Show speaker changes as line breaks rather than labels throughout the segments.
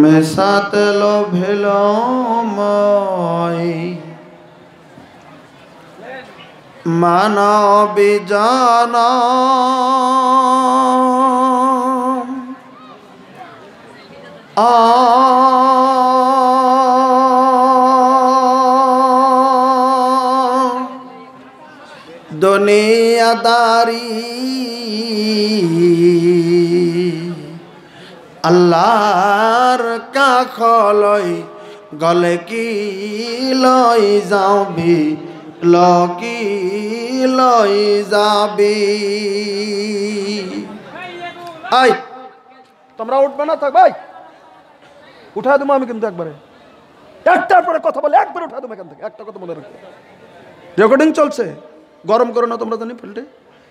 মেসাত লোভেল মই মানবী জন দুনিয়াদারি আল্লাহর কাখলৈ গলে কি লৈ যাবি লকি লৈ যাবি। আই তোমরা উঠবে না থাক ভাই, উঠা দেবো আমি কিন্তু একবারে, একটার পরে কথা বলে একবারে উঠা দেবো এখান থেকে। একটা কথা মনে রাখো, রেকর্ডিং চলছে, গরম করো না তোমরা জানি ফিল্ডে।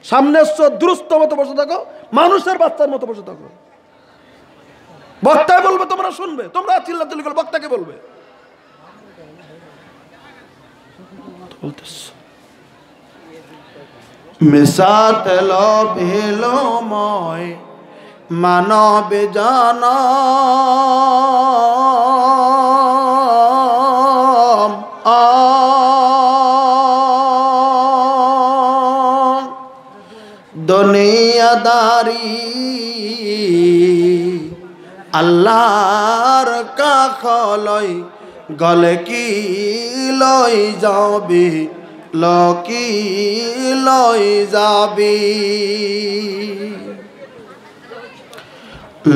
সামনে এসছো দুরুস্ত মতো বসে থাকো, মানুষের বাচ্চার মতো বসে থাকো। বক্তায় বলবে তোমরা শুনবে, তোমরা চিল্লাচিল্লি করলে বক্তাকে বলবে। মিশাত লোভেল মই মানব জন দুনিয়াদারি আল্লাহর কাখলৈ গলে কি লৈ যাবি লকি লৈ যাবি।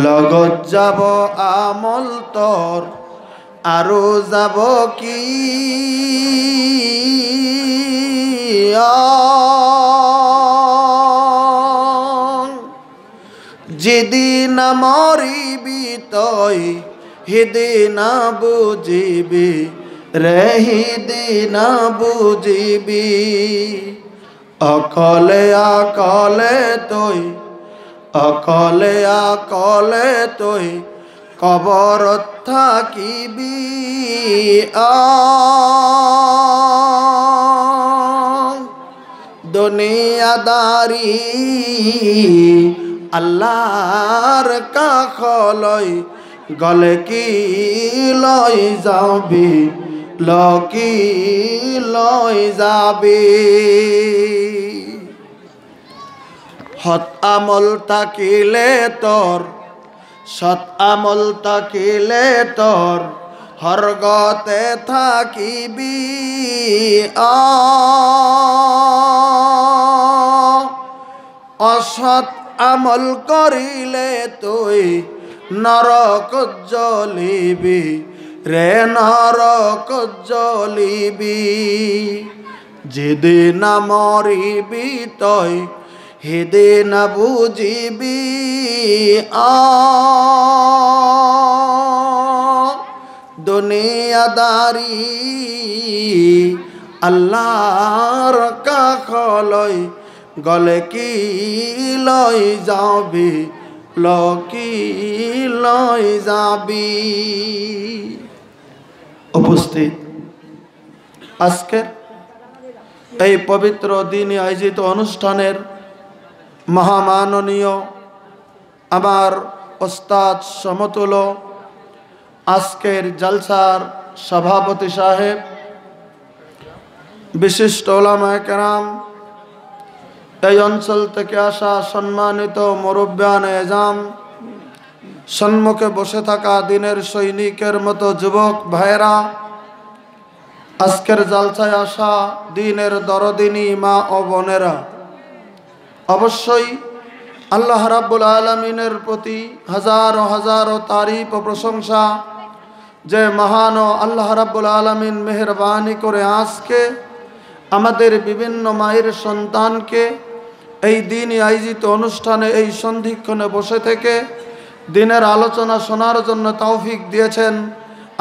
লগত যাব আমল তোর আৰু যাব কি যেদিন মরিবি তই সেদিন বুঝিবি রে, সেদিন বুঝিবি। অকলে অকলে তই অকলে অকলে তই কবৰত থাকিবি দুনিয়াদারি আল্লাহর কাখলৈ গলে কি লৈ যাবি লকি লৈ যাবি। সৎ আমল থাকিলে তোর সৎ আমল থাকিলে তোর স্বর্গতে থাকিবি অসৎ আমল করিলে তুই নরক জ্বলিবি রে, নরক জ্বলিবি। যেদিন মরিবি তই সেদিন বুঝিবি দুনিয়াদারি আল্লাহর কাখলৈ গলে কি লৈ যাবি লকি লৈ যাবি। উপস্থিত আজকের এই পবিত্র দিনে আয়োজিত অনুষ্ঠানের মহামাননীয় আমার ওস্তাদ সমতুল্য আজকের জলসার সভাপতি সাহেব, বিশিষ্ট ওলামায়ে কেরাম, এই অঞ্চল থেকে আসা সম্মানিত মুরব্বিয়ান এজাম, সম্মুখে বসে থাকা দিনের সৈনিকের মতো যুবক ভাইয়েরা, আজকের জালসায় আসা দিনের দরদিনী মা ও বোনেরা, অবশ্যই আল্লাহ রাব্বুল আলামিনের প্রতি হাজারো হাজারো তারিফ ও প্রশংসা, যে মহান আল্লাহ রাব্বুল আলামিন মেহেরবানি করে আজকে আমাদের বিভিন্ন মায়ের সন্তানকে এই দিনই আয়োজিত অনুষ্ঠানে এই সন্ধিক্ষণে বসে থেকে দিনের আলোচনা শোনার জন্য তৌফিক দিয়েছেন।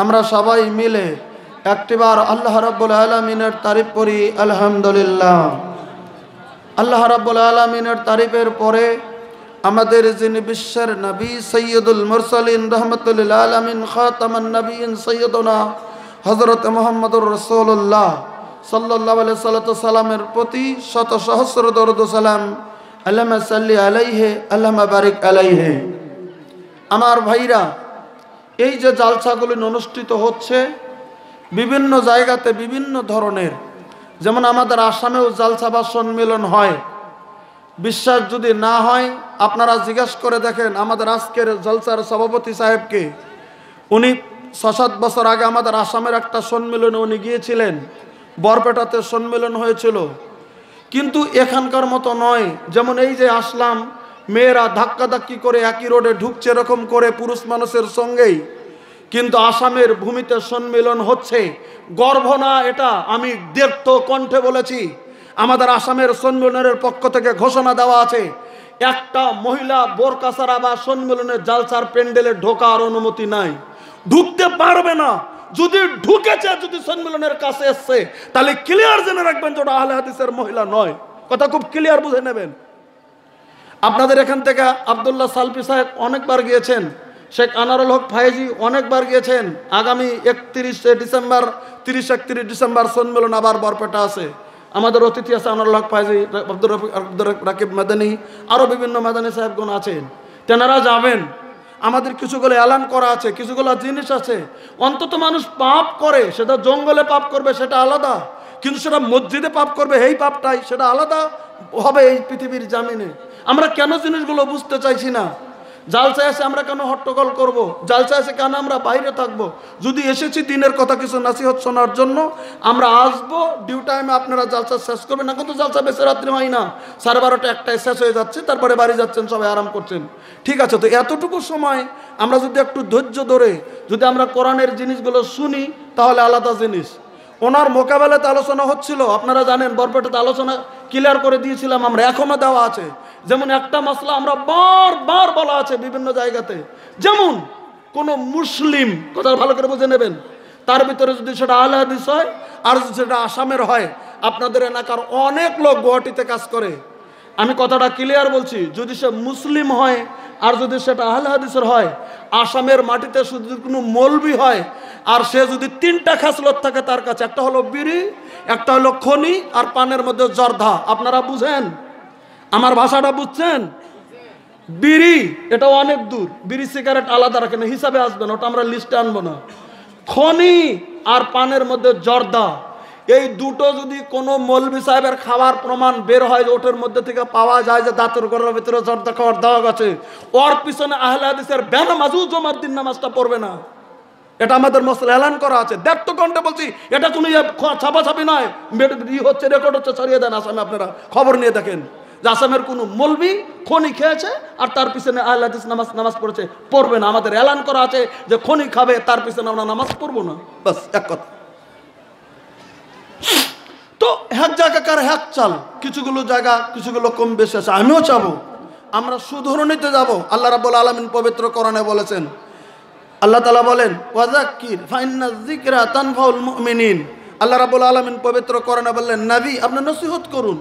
আমরা সবাই মিলে একটিবার আল্লাহ রাব্বুল আলামিনের তারিফ করি আলহামদুলিল্লাহ। আল্লাহ রাব্বুল আলামিনের তারিফের পরে আমাদের যিনি বিশ্বের নবী সৈয়দুল মুরসালিন রহমাতুল লিল আলামিন খাতামান নবিয়্যিন সৈয়দনা হযরত মুহাম্মদুর রাসূলুল্লাহ সাল্লাল্লাহু আলাইহি সাল্লামের প্রতি শত সহস্র দরুদ ও সালাম, আল্লাহুম্মা সাল্লি আলাইহি আল্লাহুম্মা বারিক আলাইহি। আমার ভাইরা, এই যে জালসাগুলি অনুষ্ঠিত হচ্ছে বিভিন্ন জায়গাতে বিভিন্ন ধরনের, যেমন আমাদের আসামেও জালসা বা সম্মেলন হয়। বিশ্বাস যদি না হয় আপনারা জিজ্ঞাসা করে দেখেন আমাদের আজকের জলসার সভাপতি সাহেবকে। উনি ৬-৭ বছর আগে আমাদের আসামের একটা সম্মেলনে উনি গিয়েছিলেন, বরপেটাতে সম্মেলন হয়েছিল। কিন্তু এখানকার মতো নয়, যেমন এই যে আসলাম, মেয়েরা ধাক্কাধাক্কি করে একই রোডে ঢুকছে এরকম করে পুরুষ মানুষের সঙ্গেই, কিন্তু আসামের ভূমিতে সম্মেলন হচ্ছে। গর্ব না এটা, আমি দীর্ঘ কণ্ঠে বলেছি। আমাদের আসামের সম্মেলনের পক্ষ থেকে ঘোষণা দেওয়া আছে, একটা মহিলা বোরকা ছাড়া বা সম্মেলনের জালসার প্যান্ডেলে ঢোকার অনুমতি নাই, ঢুকতে পারবে না। যদি ঢুকেছে, যদি সম্মেলনের কাছে এসছে, তাহলে ক্লিয়ার জেনে রাখবেন যে ওটা আহলে হাদিসের মহিলা নয়। কথা খুব ক্লিয়ার বুঝে নেবেন। আপনাদের এখান থেকে আব্দুল্লাহ সালফি সাহেব অনেকবার গিয়েছেন, শেখ আনারুল হক ফায়েজি অনেকবার গিয়েছেন। আগামী 31 ডিসেম্বর 30-31 ডিসেম্বর সম্মেলন আবার বরপেটা আছে। আমাদের অতিথি আছে আনারুল হক ফায়েজি, আব্দুর রাকিব মাদানী, আরও বিভিন্ন মাদানী সাহেবগণ আছেন। তেনারা যাবেন। আমাদের কিছুগুলো এলান করা আছে, কিছুগুলো জিনিস আছে। অন্তত মানুষ পাপ করে, সেটা জঙ্গলে পাপ করবে সেটা আলাদা, কিন্তু সেটা মসজিদে পাপ করবে এই পাপটাই সেটা আলাদা হবে এই পৃথিবীর জামিনে। আমরা কেন জিনিসগুলো বুঝতে চাইছি না? জালসা এসে আমরা কেন হট্টগোল করব? জালসা এসে কেন আমরা বাইরে থাকবো? যদি এসেছি দিনের কথা কিছু নাসিহত শোনার জন্য, আমরা আসবো। ডিউ টাইমে আপনারা জালসা শেষ করবেন। এখন তো জালসা বেশি রাত্রি হয় না, 12:30 1টায় শেষ হয়ে যাচ্ছে, তারপরে বাড়ি যাচ্ছেন, সবাই আরাম করছেন। ঠিক আছে, তো এতটুকু সময় আমরা যদি একটু ধৈর্য ধরে যদি আমরা কোরআনের জিনিসগুলো শুনি, তাহলে আলাদা জিনিস। ওনার মোকাবেলাতে আলোচনা হচ্ছিল, আপনারা জানেন বরপেটাতে আলোচনা ক্লিয়ার করে দিয়েছিলাম আমরা, এখনো দেওয়া আছে। যেমন একটা মশলা আমরা বারবার বলা আছে বিভিন্ন জায়গাতে, যেমন কোন মুসলিম, কথা ভালো করে বুঝে নেবেন, তার ভিতরে যদি সেটা আহলে হাদিস হয় আর যদি সেটা আসামের হয়, আপনাদের এলাকার অনেক লোক গুয়াহাটিতে কাজ করে, আমি কথাটা ক্লিয়ার বলছি, যদি সে মুসলিম হয় আর যদি সেটা আহলে হাদিসের হয়, আসামের মাটিতে শুধু কোনো মৌলবি হয় আর সে যদি 3টা খাসলত থাকে তার কাছে, একটা হলো বিড়ি, একটা হলো খনি, আর পানের মধ্যে জর্দা। আপনারা বুঝেন? আমার ভাষাটা বুঝছেন? বিড়ি এটা অনেক দূর, বিড়ি সিগারেট আলাদা রাখেন, হিসাবে আসবে না, ওটা আমরা লিস্টে আনবো না। খনি আর পানের মধ্যে জর্দা, এই দুটো যদি কোনো মৌলবি সাহেবের খাওয়ার প্রমাণ বের হয় যে ওটার মধ্যে থেকে পাওয়া যায় যে দাঁতের গোড়ার ভিতরে জর্দা খাওয়ার দেওয়া গেছে, ওর পিছনে আহলে হাদিসের বেনামাজু জমার দিন নামাজটা পড়বে না। এটা আমাদের মসলা এলান করা আছে। 1.5 ঘন্টা বলছি, এটা কোনো ছাপাছাপি নয়, হচ্ছে, রেকর্ড হচ্ছে, ছড়িয়ে দেন আসামে। আপনারা খবর নিয়ে দেখেন যে আসামের কোনো মৌলবি খনি খেয়েছে আর তার পিছনে আহলে হাদিস নামাজ পড়েছে, পড়বে না। আমাদের এলান করা আছে যে খনি খাবে, তার পিছনে আমরা নামাজ পড়বো না, বাস এক কথা। তো এক জায়গাকার এক চাল, কিছুগুলো জায়গা কিছুগুলো কম বেশি আছে। আমিও চাবো আমরা সুধরণীতে যাব। আল্লাহ রাব্বুল আলামিন পবিত্র কোরআনে বলেছেন, আল্লাহ তাআলা বলেন, ওয়াযাক্কির ফাইন্না যিকরা তানফাউল মুমিনিন। আল্লাহ রাব্বুল আলামিন পবিত্র কোরআনে বললেন, নবী আপনি নসিহত করুন,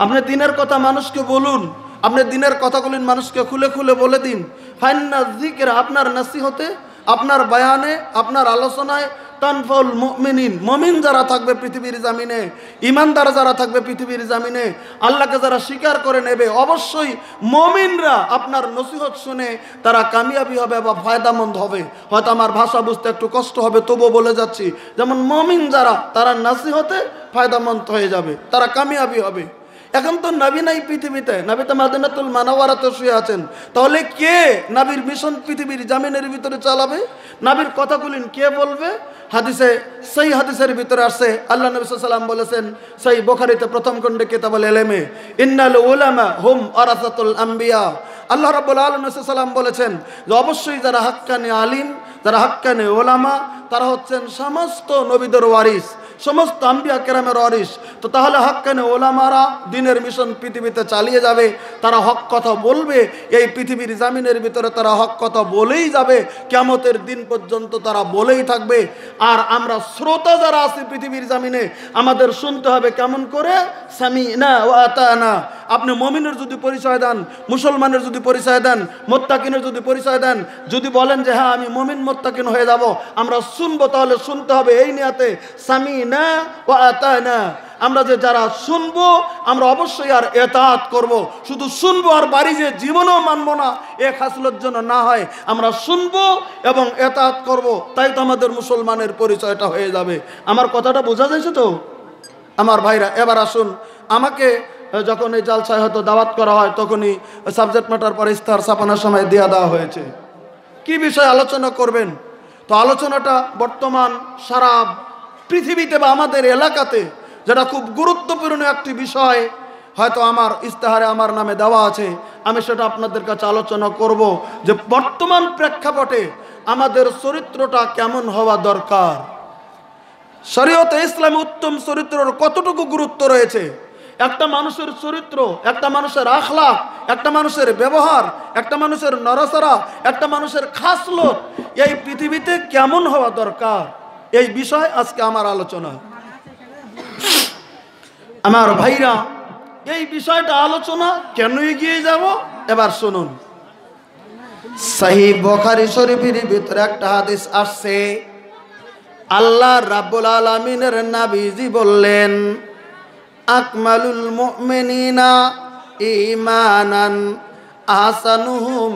আপনি দিনের কথা মানুষকে বলুন, আপনি দিনের কথাগুলি মানুষকে খুলে খুলে বলে দিন। ফাইন্না যিকরা, আপনার নসিহতে, আপনার বয়ানে, আপনার আলোচনায় তানফাউল মুমিনিন, মুমিন যারা থাকবে পৃথিবীর জামিনে, ইমানদার যারা থাকবে পৃথিবীর জামিনে, আল্লাহকে যারা স্বীকার করে নেবে, অবশ্যই মুমিনরা আপনার নসিহত শুনে তারা কামিয়াবি হবে বা ফায়দামন্দ হবে। হয়তো আমার ভাষা বুঝতে একটু কষ্ট হবে, তবুও বলে যাচ্ছি, যেমন মুমিন যারা, তারা নসিহতে ফায়দামন্দ হয়ে যাবে, তারা কামিয়াবি হবে। এখন তো নবী নাই পৃথিবীতে, নবী তো মাদিনাতুল মুনাওয়ারাতে শুয়ে আছেন। তাহলে কে নবীর মিশন পৃথিবীর জামিনের ভিতরে চালাবে? নবীর কথাগুলি কে বলবে? হাদিসে, সেই হাদিসের ভিতরে আসছে, আল্লাহ নবী সাল্লাল্লাহু আলাইহি ওয়াসাল্লাম বলেছেন, সেই বুখারীতে প্রথম খণ্ডে কিতাবুল ইলমে, ইন্নাল উলামা হুম ওয়ারাসাতুল আম্বিয়া। আল্লাহ রাব্বুল আলামিন সাল্লাল্লাহু আলাইহি ওয়াসাল্লাম বলেছেন যে অবশ্যই যারা হাক্কানি আলিম, যারা হাক্কানি উলামা, তারা হচ্ছেন সমস্ত নবীদের ওয়ারিস, সমস্ত আম্বিয়া কেরামের ওয়ারিস। তো তাহলে হাক্কানি ওলামারা দিনের মিশন পৃথিবীতে চালিয়ে যাবে, তারা হক কথা বলবে, এই পৃথিবীর জামিনের ভিতরে তারা হক কথা বলেই যাবে, কিয়ামতের দিন পর্যন্ত তারা বলেই থাকবে। আর আমরা শ্রোতা যারা আছি পৃথিবীর জামিনে, আমাদের শুনতে হবে কেমন করে, সামিনা ওয়া আতানা। আপনি মুমিনের যদি পরিচয় দেন, মুসলমানের যদি পরিচয় দেন, মুত্তাকিনের যদি পরিচয় দেন, যদি বলেন যে হ্যাঁ আমি মুমিন মুত্তাকিন হয়ে যাব, আমরা শুনবো, তাহলে শুনতে হবে এই নিয়তে, সামিনা ওয়া আতানা। আমরা যে যারা শুনবো আমরা অবশ্যই আর এতাআত করব। শুধু শুনবো আর বাড়ি যে জীবনেও মানবো না, এ খাসলত যেন না হয়। আমরা শুনবো এবং এতাআত করব, তাই তো আমাদের মুসলমানের পরিচয়টা হয়ে যাবে। আমার কথাটা বোঝা যাচ্ছে তো আমার ভাইরা? এবার আসুন, আমাকে যখন এই জালসায় হয়তো দাওয়াত করা হয় তখনই সাবজেক্ট ম্যাটার পরে ইস্তাহার ছাপানোর সময় দেওয়া হয়েছে কি বিষয়ে আলোচনা করবেন। তো আলোচনাটা বর্তমান সারা পৃথিবীতে বা আমাদের এলাকাতে যেটা খুব গুরুত্বপূর্ণ একটি বিষয়, হয়তো আমার ইস্তাহারে আমার নামে দেওয়া আছে, আমি সেটা আপনাদের কাছে আলোচনা করব যে বর্তমান প্রেক্ষাপটে আমাদের চরিত্রটা কেমন হওয়া দরকার। শরীয়তে ইসলামে উত্তম চরিত্রের কতটুকু গুরুত্ব রয়েছে। একটা মানুষের চরিত্র, একটা মানুষের আখলাক, একটা মানুষের ব্যবহার, একটা মানুষের নড়াচড়া, একটা মানুষের খাসলত এই পৃথিবীতে কেমন হওয়া দরকার, এই বিষয় আজকে আমার আলোচনা। আমার ভাইরা, এই বিষয়টা আলোচনা কেন এগিয়ে যাব এবার শুনুন। সহিহ বুখারী শরীফের ভিতরে একটা হাদিস আসছে, আল্লাহ রাব্বুল আলামিনের নবীজি বললেন, আকমালুল মুমিনিনা ঈমানান আহসানুহুম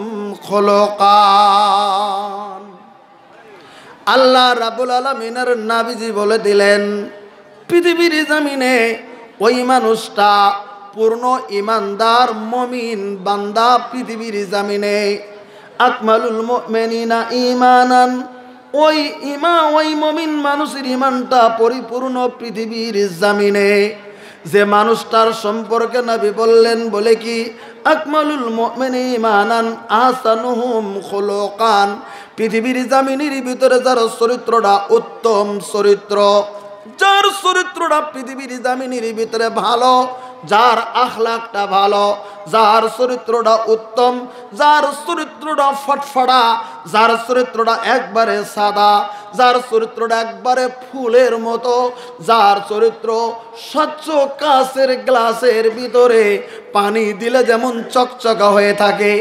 খুলুকান। আল্লাহ রাব্বুল আলামিনের নবীজি বলে দিলেন, পৃথিবীর জমিনে ওই মানুষটা পূর্ণ ইমানদার মুমিন বান্দা পৃথিবীর জমিনে। আকমালুল মুমিনিনা ঈমানান, ওই মুমিন মানুষের ইমানটা পরিপূর্ণ পৃথিবীর জমিনে। যে মানুষটার সম্পর্কে নবী বললেন বলে কি, আকমালুল মুমিনিনা ঈমানান আহসানুহুম খুলুকান, পৃথিবীর জমিনের ভিতরে যার চরিত্রটা উত্তম চরিত্র, যার চরিত্রটা পৃথিবীর জমিনের ভিতরে ভালো, যার আখলাকটা ভালো, যার চরিত্রটা উত্তম, যার চরিত্রটা ফটফটা, যার চরিত্রটা একবারে সাদা, যার চরিত্রটা একবারে ফুলের মতো, যার চরিত্র স্বচ্ছ কাঁচের গ্লাসের ভিতরে পানি দিলে যেমন চকচকা হয়ে থাকে,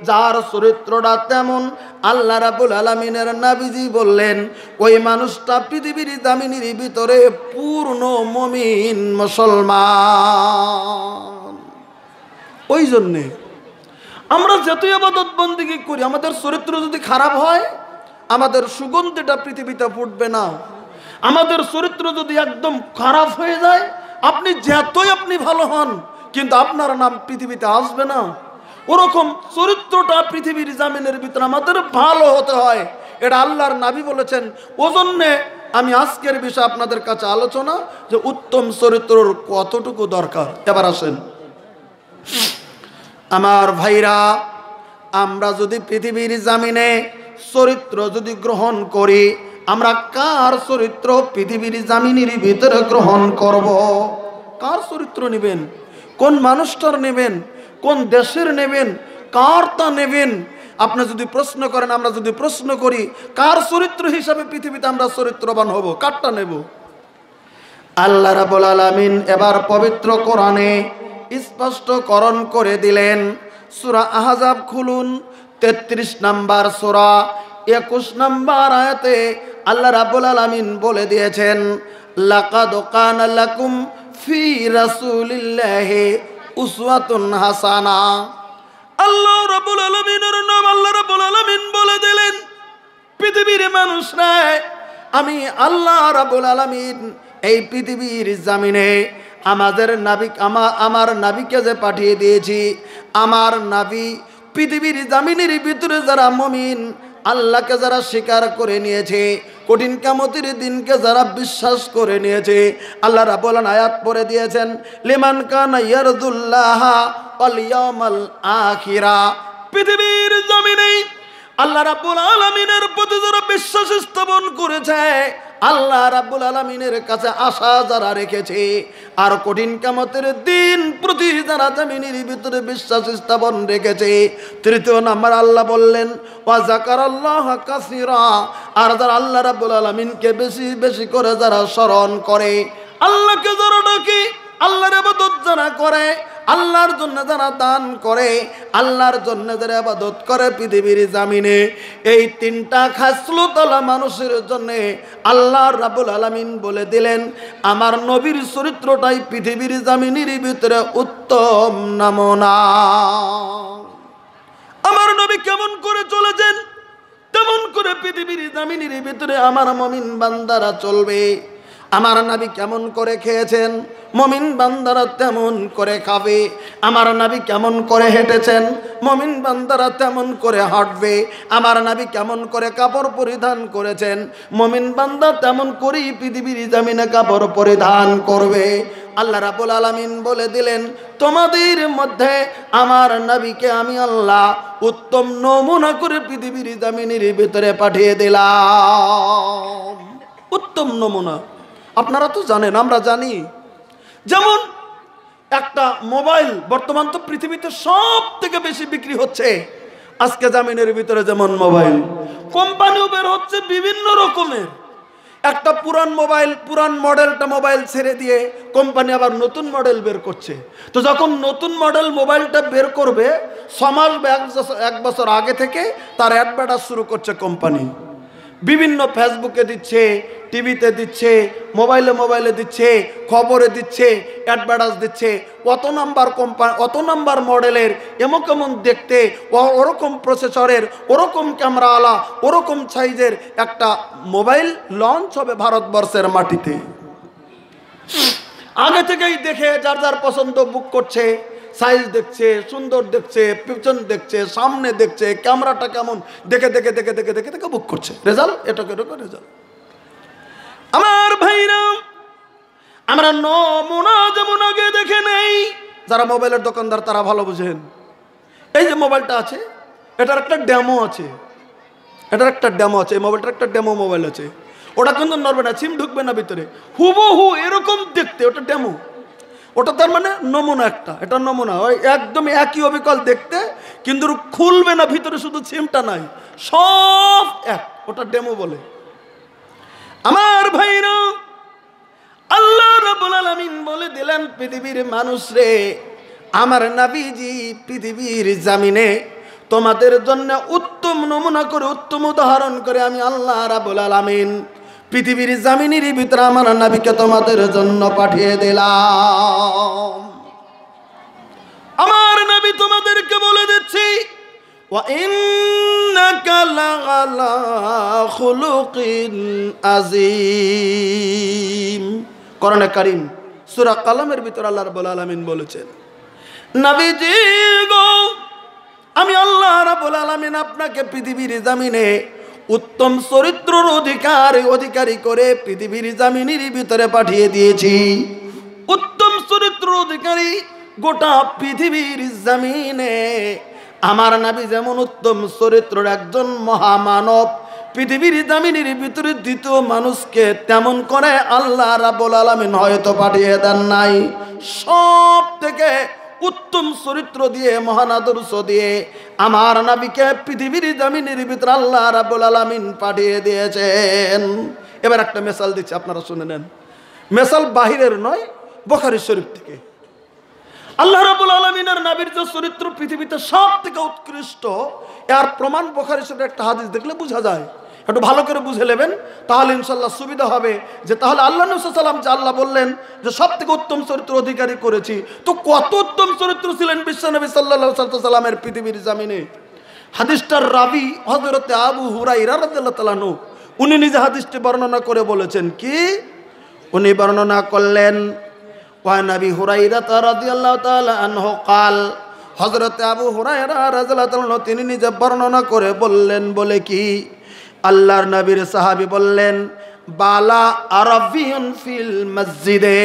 যার চরিত্রটা তেমন, আল্লাহ রাব্বুল আলামিনের নবীজি বললেন ওই মানুষটা পৃথিবীর জমিনের ভিতরে পূর্ণ মুমিন মুসলমান। ওই জন্যে আমরা যতই ইবাদত বন্দেগী করি, আমাদের চরিত্র যদি খারাপ হয় আমাদের সুগন্ধিটা পৃথিবীতে ফুটবে না। আমাদের চরিত্র যদি একদম খারাপ হয়ে যায়, আপনি যতই ভালো হন কিন্তু আপনার নাম পৃথিবীতে আসবে না। ওরকম চরিত্রটা পৃথিবীর জামিনের ভিতরে আমাদের ভালো হতে হয়, এটা আল্লাহর নবী বলেছেন। ওজন্যে আমি আজকের বিষয় আপনাদের কাছে আলোচনা যে উত্তম চরিত্রর কতটুকু দরকার। এবার আসেন আমার ভাইরা, আমরা যদি পৃথিবীর জামিনে চরিত্র যদি গ্রহণ করি, আমরা কার চরিত্র পৃথিবীর জামিনের ভিতরে গ্রহণ করব? কার চরিত্র নেবেন? কোন মানুষটার নেবেন? কোন দেশের নেবেন? কার তা নেবেন? আপনি যদি প্রশ্ন করেন, আমরা যদি প্রশ্ন করি কার চরিত্র হিসাবে পৃথিবীতে আমরা চরিত্রবান হব, কারটা নেব? আল্লাহ রাব্বুল আলামিন এবার পবিত্র কোরআনে স্পষ্টকরণ করে দিলেন। সূরা আহজাব খুলুন, 33 নম্বর সূরা 21 নম্বর আয়াতে আল্লাহ রাব্বুল আলামিন বলে দিয়েছেন, লাকাদ কানা লাকুম ফি রাসূলিল্লাহি উসওয়াতুন হাসানা। আল্লাহ রাব্বুল আলামিনের নাম আল্লাহ রাব্বুল আলামিন বলে দিলেন, পৃথিবীর মানুষরা, আমি আল্লাহ রাব্বুল আলামিন এই পৃথিবীর জমিনে আমার নবীকে যে পাঠিয়ে দিয়েছি, আমার নবী পৃথিবীর জমিনের ভিতরে যারা মুমিন, আল্লাহকে যারা স্বীকার করে নিয়েছে, কঠিন কিয়ামতের দিনকে যারা বিশ্বাস করে নিয়েছে, আল্লাহ রাব্বুল আয়াত পড়ে দিয়েছেন, লিমান কানা ইয়ারজুল্লাহ ওয়াল ইয়াউমাল আখিরা। পৃথিবীর জমিনে আল্লাহ রাব্বুল আলামিনের প্রতি যারা বিশ্বাস স্থাপন করেছে, আল্লাহ রাব্বুল আলামিনের কাছে আশা যারা রেখেছে, আর কঠিন কিয়ামতের দিন প্রতি যারা জমিনের ভিতরে বিশ্বাস স্থাপন রেখেছে, তৃতীয় নাম্বার আল্লাহ বললেন ওয়া যাকারাল্লাহ কাসীরা, আর যারা আল্লাহ রাব্বুল আলামিনকে বেশি বেশি করে যারা স্মরণ করে, আল্লাহকে যারা ডাকে, আল্লাহর ইবাদত যারা করে, আল্লাহর জন্য যারা দান করে, আল্লাহর জন্য যারা ইবাদত করে পৃথিবীর জমিনে, এই তিনটা খাসলতওয়ালা মানুষের জন্য আল্লাহ রাব্বুল আলামিন বলে দিলেন আমার নবীর চরিত্রটাই পৃথিবীর জমিনের ভিতরে উত্তম নমুনা। আমার নবী কেমন করে চলেছেন তেমন করে পৃথিবীর জমিনের ভিতরে আমার মুমিন বান্দারা চলবে। আমার নবী কেমন করে খেয়েছেন, মুমিন বান্দারা তেমন করে খাবে। আমার নবী কেমন করে হেঁটেছেন, মুমিন বান্দারা তেমন করে হাঁটবে। আমার নবী কেমন করে কাপড় পরিধান করেছেন, মুমিন বান্দা তেমন করেই পৃথিবীর জমিনে কাপড় পরিধান করবে। আল্লাহ রাব্বুল আলামিন বলে দিলেন তোমাদের মধ্যে আমার নবীকে আমি আল্লাহ উত্তম নমুনা করে পৃথিবীর জমিনের ভিতরে পাঠিয়ে দিলাম। উত্তম নমুনা আপনারা তো জানেন, আমরা জানি। যেমন একটা মোবাইল বর্তমান তো পৃথিবীতে সব থেকে বেশি বিক্রি হচ্ছে আজকে জমিনের ভিতরে, যেমন মোবাইল কোম্পানিও বের হচ্ছে বিভিন্ন রকমের। একটা পুরান মোবাইল, পুরান মডেলটা মোবাইল ছেড়ে দিয়ে কোম্পানি আবার নতুন মডেল বের করছে। তো যখন নতুন মডেল মোবাইলটা বের করবে 6 মাস বা 1 বছর আগে থেকে তার অ্যাডভার্টাইজ শুরু করছে কোম্পানি। বিভিন্ন ফেসবুকে দিচ্ছে, টিভিতে দিচ্ছে, মোবাইলে দিচ্ছে, খবরে দিচ্ছে, অ্যাডভার্টাইজ দিচ্ছে। অত নাম্বার কোম্পানি, অত নাম্বার মডেলের, এমন কেমন দেখতে, ওরকম প্রসেসরের, ওরকম ক্যামেরাওয়ালা, ওরকম সাইজের একটা মোবাইল লঞ্চ হবে ভারতবর্ষের মাটিতে। আগে থেকেই দেখে যার যার পছন্দ বুক করছে, সাইজ দেখছে, সুন্দর দেখছে, পিছন দেখছে, সামনে দেখছে, ক্যামেরাটা কেমন দেখে দেখে দেখে দেখে দেখে দেখে বুক করছে। রেজাল্ট এটাকে রেজাল্ট। আমার ভাইরা, আমরা নমুনা যেমন আগে দেখে নেই, যারা মোবাইলের দোকানদার তারা ভালো বুঝেন। এই যে মোবাইলটা আছে এটার একটা ডেমো আছে, এটার একটা ডেমো আছে, এই মোবাইলটার একটা ডেমো মোবাইল আছে। ওটা কিন্তু নড়বে না, সিম ঢুকবে না ভিতরে, হুবহু এরকম দেখতে, ওটা ডেমো। ওটা তার মানে নমুনা একটা, এটা নমুনা, ওই একদম একই অবিকল দেখতে, কিন্তু খুলবে না, ভিতরে শুধু সিমটা নাই, সব এক, ওটা ডেমো বলে। আমার ভাইরা, আল্লাহ রাব্বুল আলামিন বলে দিলেন পৃথিবীর মানুষ রে, আমার নবীজি পৃথিবীর জমিনে তোমাদের জন্য উত্তম নমুনা করে, উত্তম উদাহরণ করে আমি আল্লাহ রাব্বুল আলামিন পৃথিবীর জমিনের ভিতরে আমার নবীকে তোমাদের জন্য পাঠিয়ে দিলাম। আমার নবী তোমাদেরকে বলে দিচ্ছি ওয়া ইন্নাকা লাআলা খুলুকিন আযীম। কোরআনে কারীম সূরা কালামের ভিতরে আল্লাহ রাব্বুল আলামিন বলেছেন নবীজি গো, আমি আল্লাহ রাব্বুল আলামিন আপনাকে পৃথিবীর জমিনে উত্তম চরিত্রের অধিকারী করে পৃথিবীর জমিনের ভিতরে পাঠিয়ে দিয়েছি। উত্তম চরিত্র অধিকারী গোটা পৃথিবীর জমিনে আমার নবী যেমন উত্তম চরিত্রের একজন মহামানব, পৃথিবীর জমিনের ভিতরে দ্বিতীয় মানুষকে তেমন করে আল্লাহ রাব্বুল আলামিন হয়তো পাঠিয়ে দেন নাই। সব থেকে উত্তম চরিত্র দিয়ে, মহান আদর্শ দিয়ে আমার নবীকে পৃথিবীর জমিনের ভিতরে আল্লাহ রাব্বুল আলামিন পাঠিয়ে দিয়েছেন। এবার একটা মিসাল দিচ্ছি, আপনারা শুনে নেন। মিসাল বাহিরের নয়, বুখারী শরীফ থেকে। আল্লাহ রাব্বুল আলামিনের নবীর যে চরিত্র পৃথিবীতে সব থেকে উৎকৃষ্ট, এর প্রমাণ বুখারী শরীফের একটা হাদিস দেখলে বোঝা যায়। একটু ভালো করে বুঝে নেবেন, তাহলে ইনশাল্লাহ সুবিধা হবে। যে তাহলে আল্লাহ নবী সাল্লাল্লাহু আলাইহি ওয়াসাল্লাম যে আল্লাহ বললেন যে সব থেকে উত্তম চরিত্র অধিকারী করেছি, তো কত উত্তম চরিত্র ছিলেন বিশ্বনবী সাল্লাল্লাহু আলাইহি ওয়াসাল্লামের পৃথিবীর জমিনে। হাদিসটার রাবি হযরতে আবু হুরায়রা রাদিয়াল্লাহু তাআলা আনহু, উনি নিজে হাদিসটি বর্ণনা করে বলেছেন কি, উনি বর্ণনা করলেন ওয়া নবী হুরায়রা রাদিয়াল্লাহু তাআলা আনহু قال, হযরতে আবু হুরায়রা রাদিয়াল্লাহু তাআলা আনহু তিনি নিজে বর্ণনা করে বললেন, বলে কি, আল্লাহর নবীর সাহাবী বললেন বালা আরাবিয়ুন ফিল মসজিদে,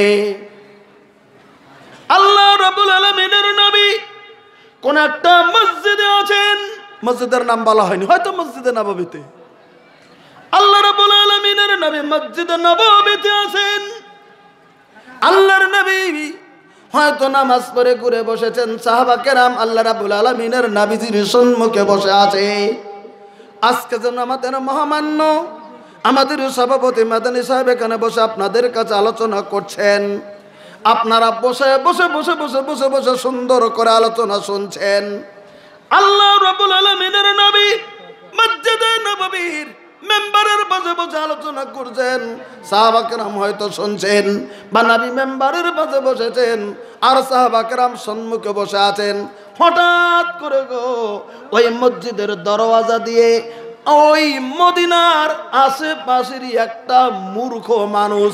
আল্লাহ রাব্বুল আলামিনের নবী কোন একটা মসজিদে আছেন, মসজিদের নাম বলা হয়নি, হয়তো মসজিদে নববীতে। আল্লাহ রাব্বুল আলামিনের নবী মসজিদে নববীতে আছেন। আল্লাহর নবী হয়তো নামাজ পড়ে ঘুরে বসেছেন, সাহাবা কেরাম আল্লাহ রাব্বুল আলামিনের নবীজির সম্মুখে বসে আছে। আজকে যেন আমাদের মহামান্য আমাদের সভাপতি মাদানী সাহেব এখানে বসে আপনাদের কাছে আলোচনা করছেন। আপনারা বসে বসে বসে বসে বসে বসে সুন্দর করে আলোচনা শুনছেন। আল্লাহ রাব্বুল আলামিনের নবী মসজিদে নববীর মেম্বারের বসে বসে আলোচনা করছেন, সাহাবা কেরাম হয়তো শুনছেন, বা নবী মেম্বারের বসে বসেছেন আর সাহাবা কেরাম সম্মুখে বসে আছেন। হঠাৎ করে গো ওই মসজিদের দরওয়াজা দিয়ে ওই মদিনার আশেপাশেরই একটা মূর্খ মানুষ,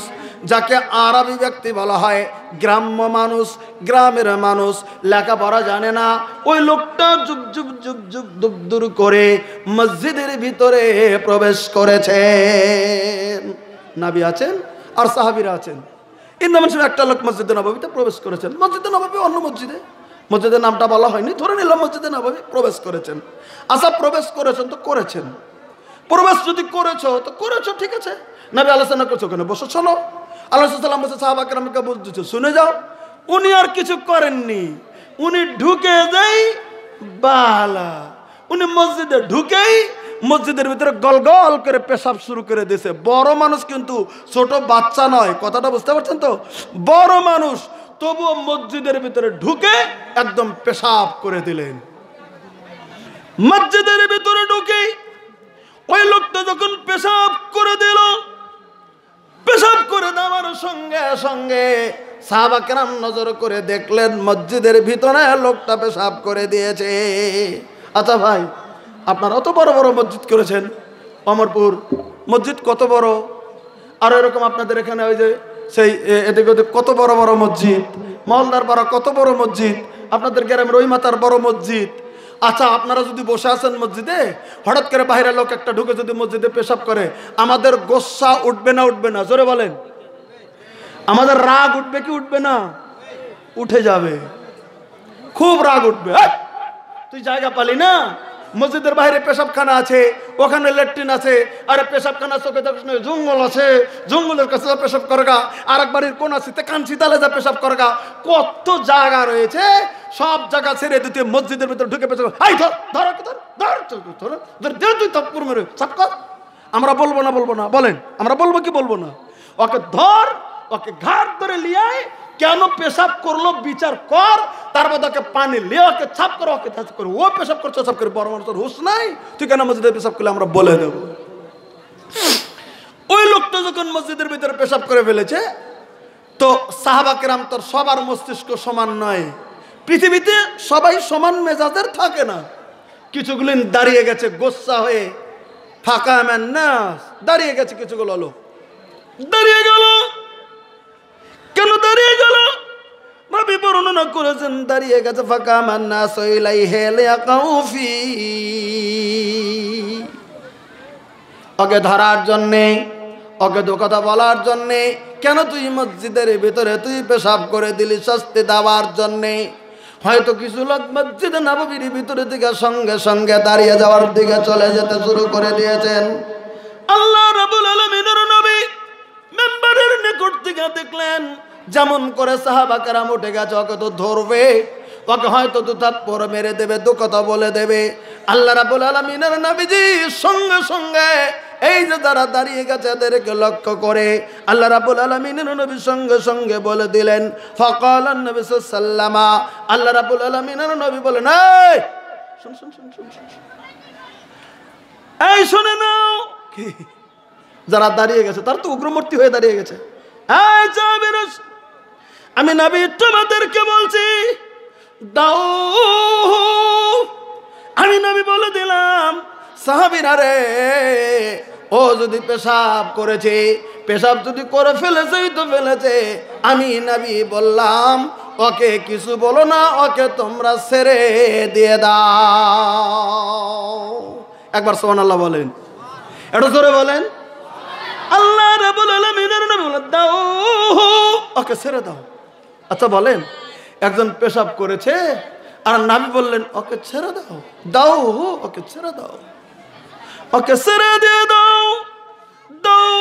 যাকে আরবি ব্যক্তি বলা হয়, গ্রাম্য মানুষ, গ্রামের মানুষ, লেখাপড়া জানে না, ওই লোকটা জুব জুব জুব জুব দুব করে মসজিদের ভিতরে প্রবেশ করেছেন। নবী আছেন আর সাহাবীরা আছেন। ইন্দামান সাহেব একটা লোক মসজিদে নববীতে প্রবেশ করেছেন। মসজিদে নববী অন্য মসজিদে, মসজিদের নামটা বলা হয়নি, ধরে নিলাম মসজিদে নববী প্রবেশ করেছেন। আচ্ছা, প্রবেশ করেছেন তো করেছেন, প্রবেশ যদি করেছো তো করেছো, ঠিক আছে। নবী আলোচনা করছো কেন, বসো, শোনো। আল্লাহ সাল্লাম বসে সাহাবা কেরামকে বলতেছে শুনে যাও। উনি আর কিছু করেননি, উনি ঢুকে যাই বালা, উনি মসজিদে ঢুকেই মসজিদের ভিতরে গলগল করে পেশাব শুরু করে দিয়েছে। বড় মানুষ কিন্তু, ছোট বাচ্চা নয়, কথাটা বুঝতে পারছেন তো, বড় মানুষ, তবুও মসজিদের ভিতরে ঢুকে একদম পেশাব করে দিলেন। মসজিদের ভিতরে ঢুকে ওই লোকটা যখন পেশাব করে দিল, পেশাব করে দেওয়ার সঙ্গে সঙ্গে সাহাবা কেরাম নজর করে দেখলেন মসজিদের ভিতরে লোকটা পেশাব করে দিয়েছে। আচ্ছা ভাই, আপনারা অত বড় বড় মসজিদ করেছেন, অমরপুর মসজিদ কত বড়, আর এরকম আপনাদের এখানে ওই যে সেই এদিকে ওদিকে কত বড় বড় মসজিদ, মহল্লার পাড়া কত বড় মসজিদ, আপনাদের গ্রামের ওই মাথার বড় মসজিদ। আচ্ছা, আপনারা যদি বসে আছেন মসজিদে, হঠাৎ করে বাইরের লোক একটা ঢুকে যদি মসজিদে পেশাব করে, আমাদের গোসা উঠবে না উঠবে না? জোরে বলেন। আমাদের রাগ উঠবে কি উঠবে না? উঠে যাবে, খুব রাগ উঠবে। তুই জায়গা পালি না, মসজিদের বাইরে পেশাবখানা আছে, ওখানে ল্যাট্রিন আছে, আরে পেশাবখানা চোখে দেখ, জঙ্গল আছে, জঙ্গলের কাছে পেশাব করগা, আর এক বাড়ির কোন আছে কাঞ্চি তালে যা পেশাব করগা, কত জায়গা রয়েছে, সব জায়গা ছেড়ে দিতে মসজিদের ভিতরে ঢুকে পেশাব। আই ধর ধর ধর ধর তুই তৎপুর মেরে সাপ কর। আমরা বলবো না, বলবো না, বলেন আমরা বলবো কি বলবো না? ওকে ধর, ওকে ঘাট ধরে লিয়ায়, কেন পেশাব করলো বিচার কর, তারপর ওকে পানি লিয়ে ওকে ছাপ করো, ওকে ছাপ করো, ও পেশাব করছে সব করে, বড় মানুষের হুঁশ নাই, তুই কেন মসজিদে পেশাব করলে আমরা বলে দেব। ওই লোকটা যখন মসজিদের ভিতরে পেশাব করে ফেলেছে, তো সাহাবা কেরাম তোর সবার মস্তিষ্ক সমান নয়, পৃথিবীতে সবাই সমান মেজাজের থাকে না, কিছুগুলো দাঁড়িয়ে গেছে গোসা হয়ে, ফাঁকা ম্যান না দাঁড়িয়ে গেছে, কিছুগুলো লোক দাঁড়িয়ে গেল। কেন দাঁড়িয়ে গেল? নবী বর্ণনা করেছেন দাঁড়িয়ে গেছে ফাঁকা মান্না সইলাই হেলে আকাউফি, ওকে ধরার জন্যে, ওকে দু কথা বলার জন্যে, কেন তুই মসজিদের ভিতরে তুই পেশাব করে দিলি, শাস্তি দেওয়ার জন্যে। হয়তো কিছু লোক মসজিদে নববীর ভিতরে দিকে সঙ্গে সঙ্গে দাঁড়িয়ে যাওয়ার দিকে চলে যেতে শুরু করে দিয়েছেন। আল্লাহ রাব্বুল আলামিনের নবী মেম্বারের নিকট থেকে দেখলেন যেমন করে সাহাবা কেরাম উঠে গেছে, ওকে তো ধরবে, ওকে হয়তো দু থাপ্পড় মেরে দেবে, দু কথা বলে দেবে। আল্লাহ রাব্বুল আলামিনের নবীজি সঙ্গে সঙ্গে এই যে যারা দাঁড়িয়ে গেছে এদেরকে লক্ষ্য করে আল্লাহ রাব্বুল আলামিনের নবী সঙ্গে সঙ্গে বলে দিলেন, ফাকালান নবী সাল্লাল্লাহু, আল্লাহ রাব্বুল আলামিনের নবী বলেন, এই শুন শুন শুন শুন, এই শুনে নাও, কি যারা দাঁড়িয়ে গেছে তারা তো উগ্রমূর্তি হয়ে দাঁড়িয়ে গেছে। এই জাবির, আমি নবী তোমাদেরকে বলছি দাও, আমি নবী বলে দিলাম সাহাবীরা রে, ও যদি পেশাব করেছে, পেশাব যদি করে ফেলেছেই তো ফেলেছে, আমি নবী বললাম ওকে কিছু বলো না, ওকে তোমরা ছেড়ে দিয়ে দাও। একবার সুবহানাল্লাহ বলেন, একটু জোরে বলেন। আল্লাহ রাব্বুল আলামিনের নবী বলেন দাও, ওকে ছেড়ে দাও। আচ্ছা বলেন, একজন পেশাব করেছে আর নবী বললেন ওকে ছেড়ে দাও, দাও ওকে ছেড়ে দাও, ওকে ছেড়ে দিয়ে দাও, দাও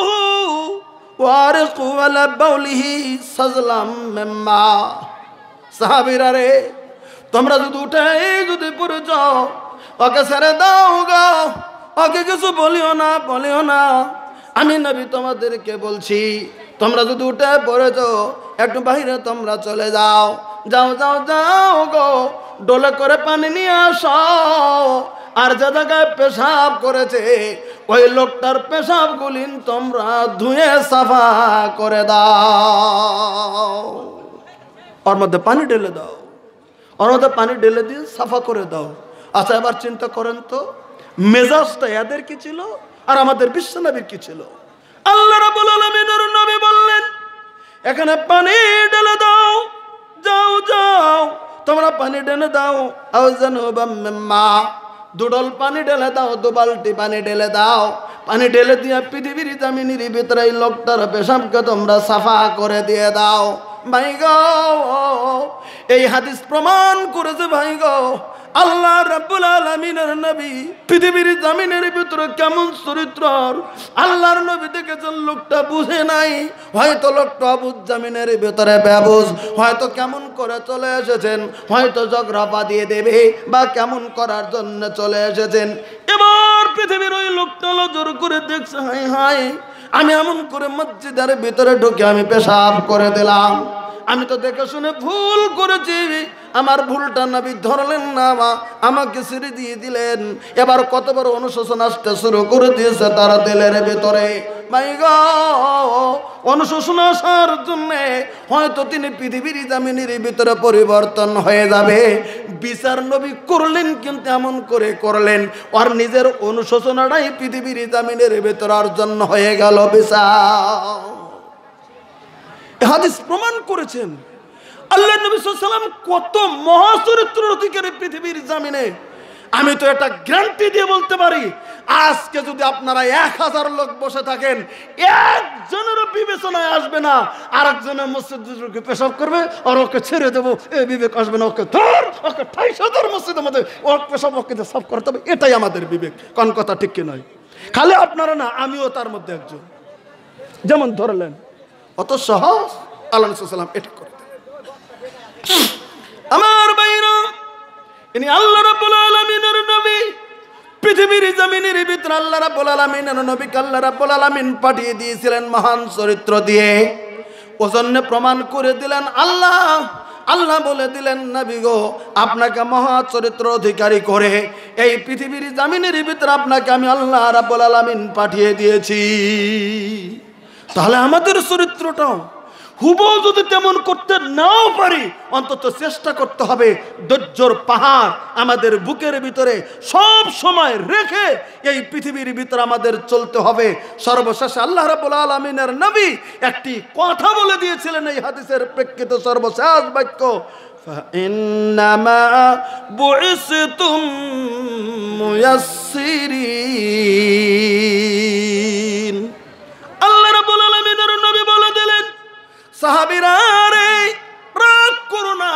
ওয়ারিকু আলা বাউলিহি সাজলাম মিম্মা। সাহাবীরা রে, তোমরা যদি উঠে যদি পড়ে যাও, ওকে ছেড়ে দাও গো, ওকে কিছু বলিও না, বলিও না। আমি নবী তোমাদেরকে বলছি, তোমরা যদি উঠে পড়ে যাও একটু বাইরে তোমরা চলে যাও, যাও যাও যাও গো, ডোলে করে পানি নিয়ে আসো। আর যে জায়গায় পেশাব করেছে ওই লোকটার পেশাবগুলি তোমরা ধুয়ে সাফা করে দাও, ওর মধ্যে পানি ঢেলে দাও, ওর মধ্যে পানি ঢেলে দিয়ে সাফা করে দাও। আচ্ছা এবার চিন্তা করেন তো, মেজাজটা এদের কি ছিল আর আমাদের বিশ্বনবীর কি ছিল? আল্লাহ রাব্বুল আলামিনের নবী বললেন, এখানে পানি ঢেলে দাও, যাও যাও তোমরা পানি ঢেলে দাও। আউযানুবাম মিম্মা, দুডল পানি ঢেলে দাও, দু বালতি পানি ঢেলে দাও। পানি ঢেলে দিয়ে পৃথিবীর জমিনের ভিতরে এই লোকটার পেশাবকে তোমরা সাফা করে দিয়ে দাও। ভাই গো, এই হাদিস প্রমাণ করেছে ভাই গো, আল্লাহ রাব্বুল আলামিনের নবী পৃথিবীর জমিনের ভিতরে কেমন চরিত্র আল্লাহর নবী দেখেছেন। লোকটা বুঝে নাই, হয়তো লোকটা অবুঝ জমিনের ভিতরে বেবুঝ, হয়তো কেমন করে চলে এসেছেন, হয়তো ঝগড়া দিয়ে দেবে বা কেমন করার জন্য চলে এসেছেন। এবার পৃথিবীর ওই লোকটা নজর করে দেখছে, হাই হাই আমি এমন করে মসজিদের ভিতরে ঢুকে আমি পেশাব করে দিলাম, আমি তো দেখে শুনে ভুল করেছি, আমার ভুলটা নবী ধরলেন না, আমাকে ছেড়ে দিয়ে দিলেন। এবার কত বড় অনুশোচনা আসতে শুরু করে দিয়েছে তারা দিলের ভিতরে। ভাই গো, অনুশোচনা আসার জন্য হয়তো তিনি পৃথিবীর জামিনের ভিতরে পরিবর্তন হয়ে যাবে। বিচার নবী করলেন, কিন্তু এমন করে করলেন আর নিজের অনুশোচনাটাই পৃথিবীর জামিনের ভিতরে অর্জন হয়ে গেল বিচার। হাদিস প্রমাণ করেছেন আল্লাহ নবী সাল্লাল্লাহু আলাইহি ওয়াসাল্লাম কত মহাচরিত্রের অধিকারী পৃথিবীর জমিনে। আমি তো এটা গ্যারান্টি দিয়ে বলতে পারি, আজকে যদি আপনারা 1000 লোক বসে থাকেন, একজনেরও বিবেচনায় আসবে না আরেকজনের মসজিদে পেশাব করবে আর ওকে ছেড়ে দেবো, এই বিবেক আসবে না, ওকে ধর, ওকে 28,000 মসজিদের মধ্যে ওর পেশাব ওকে সাফ করতে হবে, এটাই আমাদের বিবেক। কোন কথা ঠিক কি নয়? খালি আপনারা না, আমিও তার মধ্যে একজন। যেমন ধরলেন অত সহজ আল্লাহ রাসূল সাল্লাল্লাহু আলাইহি ওয়াসাল্লাম এটা করে দিলেন। আমার ভাইরা, ইনি আল্লাহ রাব্বুল আলামিনের নবী, পৃথিবীর জমিনের ভিতরে আল্লাহ রাব্বুল আলামিনের নবীকে আল্লাহ রাব্বুল আলামিন পাঠিয়ে দিয়েছিলেন মহান চরিত্র দিয়ে। ওজন্য প্রমাণ করে দিলেন আল্লাহ, আল্লাহ বলে দিলেন নবী গো, আপনাকে মহা চরিত্র অধিকারী করে এই পৃথিবীর জমিনের ভিতরে আপনাকে আমি আল্লাহ রাব্বুল আলামিন পাঠিয়ে দিয়েছি। তাহলে আমাদের চরিত্রটাও হুবহু যদি তেমন করতে নাও পারি, অন্তত চেষ্টা করতে হবে ধৈর্যর পাহাড় আমাদের বুকের ভিতরে সব সময় রেখে এই পৃথিবীর ভিতরে আমাদের চলতে হবে। সর্বশেষে আল্লাহ রাব্বুল আলামিনের নবী একটি কথা বলে দিয়েছিলেন এই হাদিসের প্রেক্ষিতে, সর্বশেষ বাক্য, ফাইন্নামা বুইসতুম মুয়াসসিরিন। আল্লাহ রাব্বুল আলামিনের নবী বলে দিলেন, সাহাবীরা রে রাগ করো না,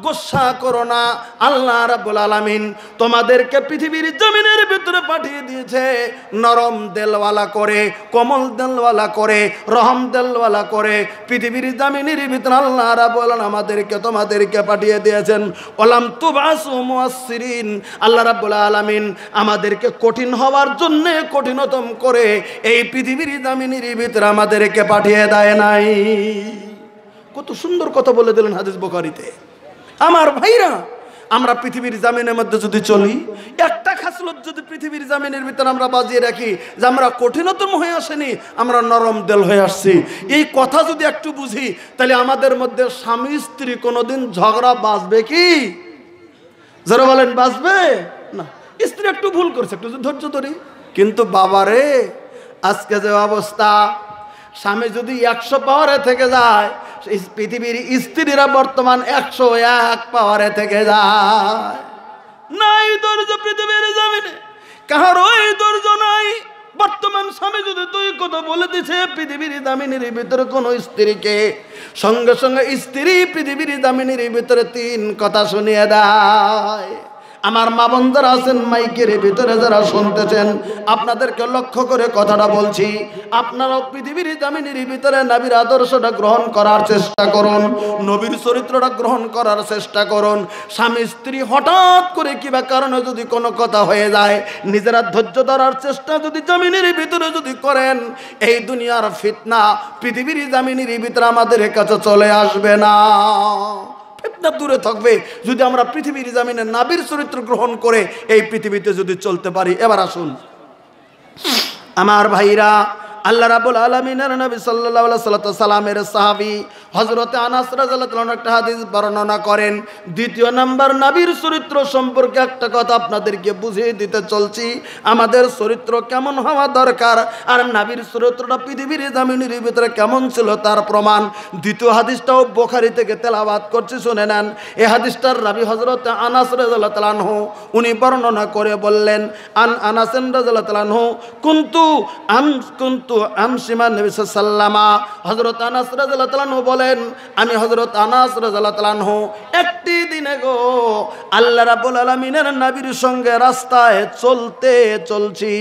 গোসা করো না, আল্লাহ রাব্বুল আলামিন তোমাদেরকে পৃথিবীর জমিনের ভিতরে পাঠিয়ে দিয়েছে নরম দেলওয়ালা করে, কোমল দেলওয়ালা করে, রহম দেলওয়ালা করে। পৃথিবীর জমিনের ভিতরে আল্লাহ রাব্বুল আলামিন আমাদেরকে তোমাদেরকে পাঠিয়ে দিয়েছেন ওলাম তুবাসু মুয়াসসিরিন। আল্লাহ রাব্বুল আলামিন আমাদেরকে কঠিন হওয়ার জন্য কঠিনতম করে এই পৃথিবীর জমিনের ভিতরে আমাদেরকে পাঠিয়ে দেয় নাই। কত সুন্দর কথা বলে দিলেন হাদিস বুখারীতে। আমার ভাইরা, আমরা পৃথিবীর জামিনের মধ্যে যদি চলি, একটা খাসলত যদি পৃথিবীর জামিনের ভিতরে আমরা বাজিয়ে রাখি যে আমরা কঠিনতম হয়ে আসেনি, আমরা নরম দিল হয়ে আসছি, এই কথা যদি একটু বুঝি, তাহলে আমাদের মধ্যে স্বামী স্ত্রী কোনোদিন ঝগড়া বাঁচবে কি? যারা বলেন বাঁচবে না। স্ত্রী একটু ভুল করছে, একটু ধৈর্য ধরি, কিন্তু বাবারে আজকে যে অবস্থা, স্বামী যদি 100 পাওয়ারে থেকে যায়, পৃথিবীর স্ত্রীরা বর্তমান 101 পাওয়ারে থেকে যায়। নাই ধৈর্য পৃথিবীর জমিনে, কাহার ওই ধৈর্য নাই। বর্তমান স্বামী যদি 2 কথা বলে দিছে পৃথিবীর জমিনের ভিতরে কোন স্ত্রীকে, সঙ্গে সঙ্গে স্ত্রী পৃথিবীর জমিনের ভিতরে 3 কথা শুনিয়ে দেয়। আমার মা বোন যারা আছেন মাইকের ভিতরে যারা শুনতেছেন, আপনাদেরকে লক্ষ্য করে কথাটা বলছি। আপনারাও পৃথিবীর জামিনের ভিতরে নবীর আদর্শটা গ্রহণ করার চেষ্টা করুন, নবীর চরিত্রটা গ্রহণ করার চেষ্টা করুন। স্বামী স্ত্রী হঠাৎ করে কিবা কারণে যদি কোনো কথা হয়ে যায়, নিজেরা ধৈর্য ধরার চেষ্টা যদি জামিনের ভিতরে যদি করেন, এই দুনিয়ার ফিতনা পৃথিবীর জামিনের ভিতরে আমাদের কাছে চলে আসবে না। ফিতনা দূরে থাকবে যদি আমরা পৃথিবীর জামিনে নবীর চরিত্র গ্রহণ করে এই পৃথিবীতে যদি চলতে পারি। এবার আসুন আমার ভাইরা, আল্লাহ রাব্বুল আলামিনের নবী সাল্লাল্লাহু আলাইহি সাল্লামের সাহাবী হযরত আনাস রাদিয়াল্লাহু তাআলা একটা হাদিস বর্ণনা করেন। দ্বিতীয় নাম্বার নবীর চরিত্র সম্পর্কে একটা কথা আপনাদেরকে বুঝিয়ে দিতে চলছি, আমাদের চরিত্র কেমন হওয়া দরকার আর নবীর চরিত্রটা পৃথিবীর জমিনের ভিতরে কেমন ছিল তার প্রমাণ। দ্বিতীয় হাদিসটাও বুখারী থেকে তেলাওয়াত করছি, শুনে নেন। এই হাদিসটার রাবী হযরত আনাস রাদিয়াল্লাহু তাআলা আনহু উনি বর্ণনা করে বললেন, আনাস রাদিয়াল্লাহু তাআলা আনহু কুনতু আমসিমান নবী সাল্লাল্লাহু হযরত আনাস রাদিয়াল্লাহু তাআলা আনহু বলেন, আমি হযরত আনাস রাদিয়াল্লাহু তাআলা আনহু একটি দিনে গো আল্লাহ রাব্বুল আলামিনের নবীর সঙ্গে রাস্তায় চলছি।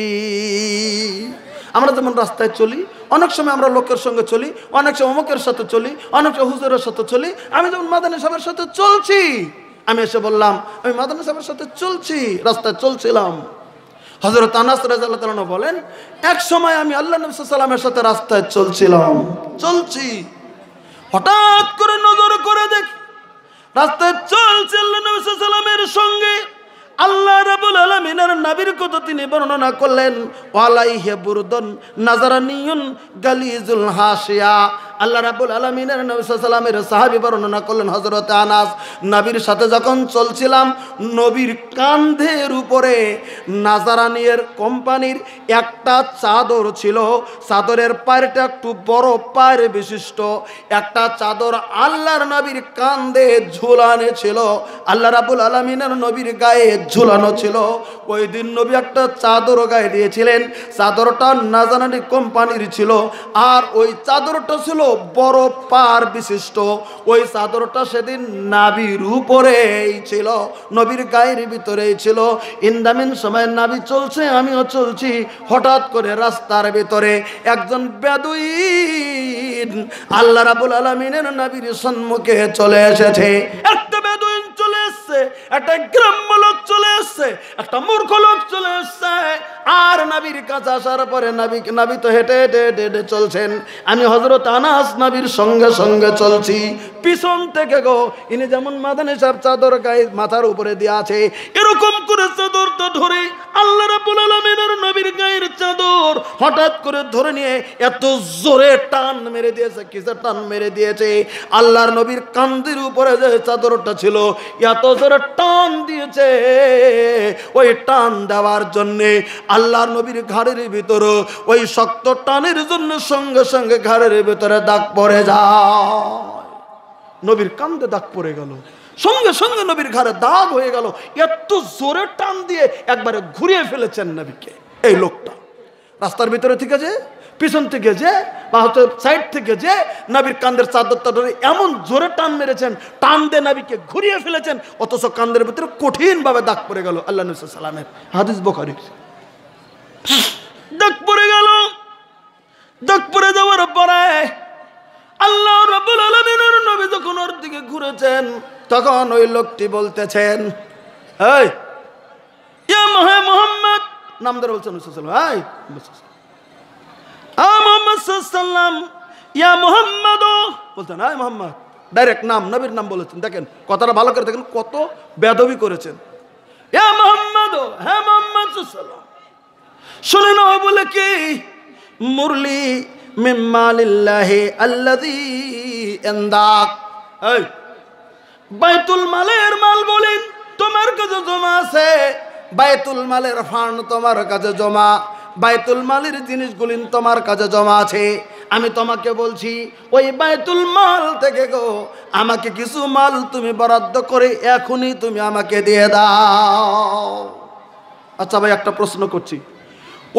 আমরা যেমন রাস্তায় চলি, অনেক সময় আমরা লোকের সঙ্গে চলি, অনেক সময় অমুকের সাথে চলি, অনেক সময় হুজুরের সাথে চলি। আমি যেমন মাদানী সাহেবের সাথে চলছি, আমি এসে বললাম আমি মাদানী সাহেবের সাথে চলছি, রাস্তায় চলছিলাম। হযরত আনাস রাদিয়াল্লাহু তাআলা বলেন, এক সময় আমি আল্লাহ নবী সাল্লাল্লাহু আলাইহি ওয়াসাল্লামের সাথে রাস্তায় চলছি, হঠাৎ করে নজর করে দেখি রাস্তায় চলছে আল্লাহ নবী সাল্লাল্লাহু আলাইহি ওয়াসাল্লামের সঙ্গে আল্লাহ রাব্বুল আলামিনের নবীর কথা তিনি বর্ণনা করলেন, ওয়ালাইহি বুরদুন নাজারানিয়ুন গালিজুল হাসিয়া। আল্লাহ রাব্বুল আলামিনের নবী সাল্লাল্লাহু আলাইহি ওয়াসাল্লামের সাহাবী বর্ণনা করলেন হযরত আনাস, নবীর সাথে যখন চলছিলাম নবীর কাঁধের উপরে নাজারানিয়ের কোম্পানির একটা চাদর ছিল, চাদরের পায়েরটা একটু বড় পায়ের বিশিষ্ট একটা চাদর আল্লাহর নবীর কাঁধে ঝুলানো ছিল, আল্লাহ রাব্বুল আলামিনের নবীর গায়ে ঝুলানো ছিল। ওই দিন নবী একটা চাদর গায়ে দিয়েছিলেন, চাদরটা নাজারানি কোম্পানির ছিল আর ওই চাদরটা ছিল বড় পার বিশিষ্ট। ওই চাদরটা সেদিন নাভির উপরেই ছিল, নবীর গায়ের ভিতরেই ছিল। ইন্দামিন সময় নাভি চলছে, আমিও চলছি, হঠাৎ করে রাস্তার ভিতরে একজন বেদুইন আল্লাহ রাব্বুল আলামিনের নবীর সম্মুখে চলে এসেছে। একটা বেদুইন চলে এসেছে, একটা গ্রাম্য লোক চলে এসেছে, একটা মূর্খ লোক চলে এসেছে। আর নবীর কাছে আসার পরে নবী তো হেঁটে হেঁটে হেঁটে হেঁটে চলছেন, আমি হযরত আনাস নবীর সঙ্গে সঙ্গে চলছি। পিছন থেকে গো ইনি যেমন মাদানী সাহেব চাদর গায়ে মাথার উপরে দিয়ে আছে, এরকম করে চাদরটা ধরে আল্লাহ রাব্বুল আলামিনের নবীর গায়ের চাদর হঠাৎ করে ধরে নিয়ে এত জোরে টান মেরে দিয়েছে, কিসে টান মেরে দিয়েছে, আল্লাহর নবীর কাঁধের উপরে যে চাদরটা ছিল এত জোরে টান দিয়েছে। ওই টান দেওয়ার জন্যে আল্লাহর নবীর ঘাড়ের ভিতরে ওই শক্ত টানের জন্য সঙ্গে সঙ্গে ঘাড়ের ভিতরে দাগ পড়ে যায়। নবীর কাঁধে দাগ পড়ে গেল, সঙ্গে সঙ্গে নবীর ঘাড়ে দাগ হয়ে গেল। এত জোরে টান দিয়ে একবারে ঘুরিয়ে ফেলেছেন নবীকে। এই লোকটা রাস্তার ভিতরে থেকে যে পিছন থেকে যে বা হয়তো সাইড থেকে যে নবীর কাঁধের চাদরটা ধরে এমন জোরে টান মেরেছেন, টান দিয়ে নবীকে ঘুরিয়ে ফেলেছেন, অথচ কাঁধের ভিতরে কঠিন ভাবে দাগ পড়ে গেল। আল্লাহ নবী সাল্লাল্লাহু আলাইহি ওয়াসাল্লামের হাদিস বুখারী। দাগ পড়ে গেল, দাগ পড়ে যাওয়ার পরে আল্লাহ রাব্বুল আলামিনের নবী যখন ওর দিকে ঘুরেছেন তখন ওই লোকটি বলতেছেন, এই ইয়া মুহাম্মদ, নাম ধরে বলছেন সাল্লাল্লাহু এই মুহাম্মদ সাল্লাল্লাহু ইয়া মুহাম্মদ বলতেন, এই মুহাম্মদ, ডাইরেক্ট নাম, নবীর নাম বলেছেন। দেখেন কথাটা ভালো করে দেখেন, কত বেয়াদবি করেছেন। ইয়া মুহাম্মদ, হ্যাঁ মুহাম্মদ সাল্লাল্লাহু, শুনে নাও বলে কি, মুরলি মিম্মালিল্লাহি আল্লাযী ইনদাক, এই বাইতুল মালের মাল বলেন তোমার কাছে জমা আছে, বাইতুল মালের ফান্ড তোমার কাছে জমা, বাইতুল মালের জিনিসগুলি তোমার কাছে জমা আছে। আমি তোমাকে বলছি ওই বাইতুল মাল থেকে গো আমাকে কিছু মাল তুমি বরাদ্দ করে এখনই তুমি আমাকে দিয়ে দাও। আচ্ছা ভাই, একটা প্রশ্ন করছি,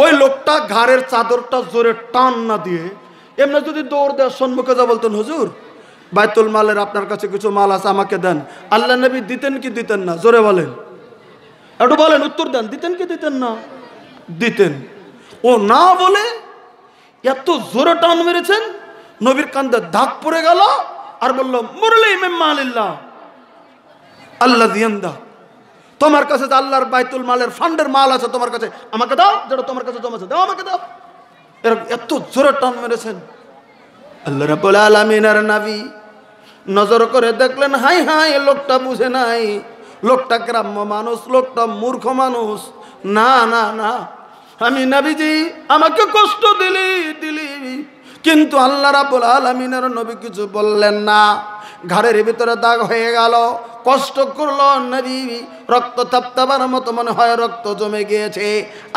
ওই লোকটা ঘাড়ের চাদরটা জোরে টান না দিয়ে এমনি যদি দৌড় দেওয়ার সম্মুখে যা বলতেন, হুজুর বাইতুল মালের আপনার কাছে কিছু মাল আছে আমাকে দেন, আল্লাহ নবী দিতেন কি দিতেন না? জোরে বলেন। একটু বলেন, উত্তর দেন, দিতেন কি দিতেন না? দিতেন। ও না বলে এত জোরে টান মেরেছেন, নবীর কান্দে দাগ পড়ে গেল, আর বলল মুরলি মিম্মা আলিল্লাহ আল্লাহ দিয়ান্দা, তোমার কাছে যে আল্লাহর বাইতুল মালের ফান্ডের মাল আছে তোমার কাছে, আমাকে দাও, যেটা তোমার কাছে জমা আছে দাও, আমাকে দাও। এত জোরে টান মেরেছেন। আল্লাহ রাব্বুল আলামিনের নবী নজর করে দেখলেন, হাই হাই, লোকটা বুঝে নাই, লোকটা গ্রাম্য মানুষ, লোকটা মূর্খ মানুষ। না না না, আমি নবীজি, আমাকে কষ্ট দিলি, কিন্তু আল্লাহ রাব্বুল আলামিনের নবী কিছু বললেন না। ঘাড়ের ভিতরে দাগ হয়ে গেল, কষ্ট করলো নবী, রক্ত থাপতাবার মতো মনে হয় রক্ত জমে গিয়েছে।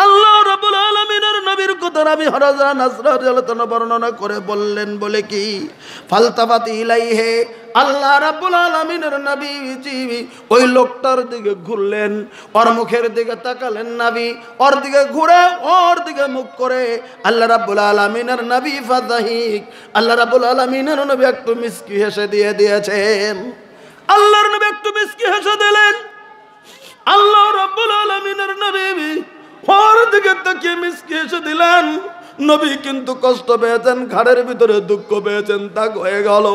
আল্লাহ রাব্বুল আলামিনের নবীর কথা নবী হযরত নাসর রাদিয়াল্লাহু তাআলা বর্ণনা করে বললেন, বলে কি, ফালতাফাতি ইলাইহি, আল্লাহ রাব্বুল আলামিনের নবী ওই লোকটার দিকে ঘুরলেন, ওর মুখের দিকে তাকালেন নবী, ওর দিকে ঘুরে ওর দিকে মুখ করে আল্লাহ রাব্বুল আলামিনের নবী ফাদাহিক, আল্লাহ রাব্বুল আলামিনের নবী একটু মিষ্টি হেসে দিয়েছেন। আল্লাহর নবী একটু মিষ্টি হেসে দিলেন। আল্লাহ রাব্বুল আলামিনের নবী ওর দিকে তাকিয়ে মিষ্টি হেসে দিলেন। নবী কিন্তু কষ্ট পেয়েছেন, ঘাড়ের ভিতরে দুঃখ পেয়েছেন, দাগ হয়ে গেল।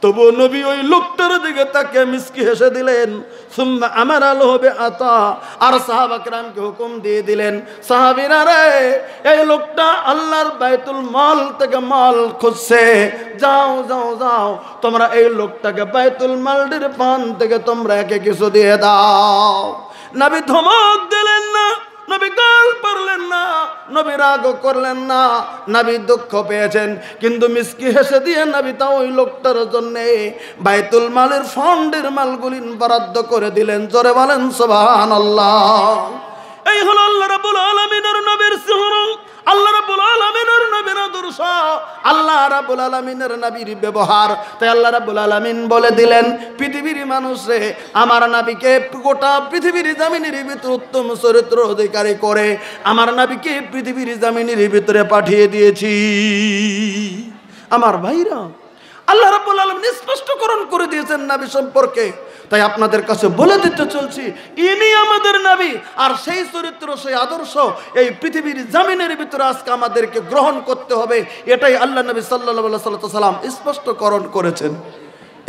তবু নবী ওই লোকটার দিকে তাকে মিষ্টি হেসে দিলেন। সুম্মা আমারা লোহবে আতা, আর সাহাবা কিরামকে হুকুম দিয়ে দিলেন, সাহাবীরা রে, এই লোকটা আল্লাহর বাইতুল মাল থেকে মাল খুঁজছে, যাও যাও যাও, তোমরা এই লোকটাকে বাইতুল মালের পান থেকে তোমরা একে কিছু দিয়ে দাও। নবী ধমক দিলেন না, নবী গাল পারলেন না, নবী রাগ করলেন না, নবী দুঃখ পেয়েছেন, কিন্তু মিষ্টি হেসে দিয়ে নবী তা ওই লোকটার জন্য বাইতুল মালের ফান্ডের মালগুলি বরাদ্দ করে দিলেন। জোরে বলেন সুবহানাল্লাহ। এই হলো আল্লাহ রাব্বুল আলামিনের নবীর সিহরা, আল্লাহ রাব্বুল আলামিনের নবীর আদর্শ, আল্লাহ রাব্বুল আলামিনের নবীর ব্যবহার। তাই আল্লাহ রাব্বুল আলামিন বলে দিলেন, পৃথিবীর মানুষে আমার নবীকে গোটা পৃথিবীর জমিনের ভিতরে উত্তম চরিত্র অধিকারী করে আমার নবীকে পৃথিবীর জমিনের ভিতরে পাঠিয়ে দিয়েছি। আমার ভাইরা, আল্লাহ রাব্বুল আলামিন স্পষ্টকরণ করে দিয়েছেন নবী সম্পর্কে। তাই আপনাদের কাছে বলে দিতে চলছি, ইনি আমাদের নবী, আর সেই চরিত্র, সেই আদর্শ এই পৃথিবীর জমিনের ভিতরে আজকে আমাদেরকে গ্রহণ করতে হবে। এটাই আল্লাহ নবী সাল্লাল্লাহু আলাইহি ওয়াসাল্লাম স্পষ্টকরণ করেছেন।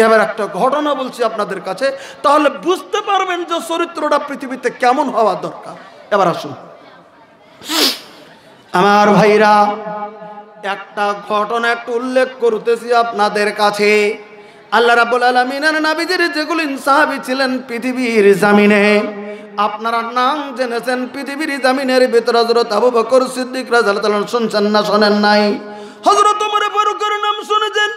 এবার একটা ঘটনা বলছি আপনাদের কাছে, তাহলে বুঝতে পারবেন যে চরিত্রটা পৃথিবীতে কেমন হওয়া দরকার। এবার আসুন আমার ভাইরা, একটা ঘটনা একটু উল্লেখ করতেছি আপনাদের কাছে। আল্লাহ রাব্বুল আলামিনের নবীজির যেগুলো সাহাবী ছিলেন পৃথিবীর জমিনে, আপনারা নাম জেনেছেন পৃথিবীর জমিনের ভিতরে হযরত আবু বকর সিদ্দিক রাদিয়াল্লাহু তাআলা শুনছেন না শোনেন নাই? হযরত ওমর ফারুকের নাম শুনেছেন,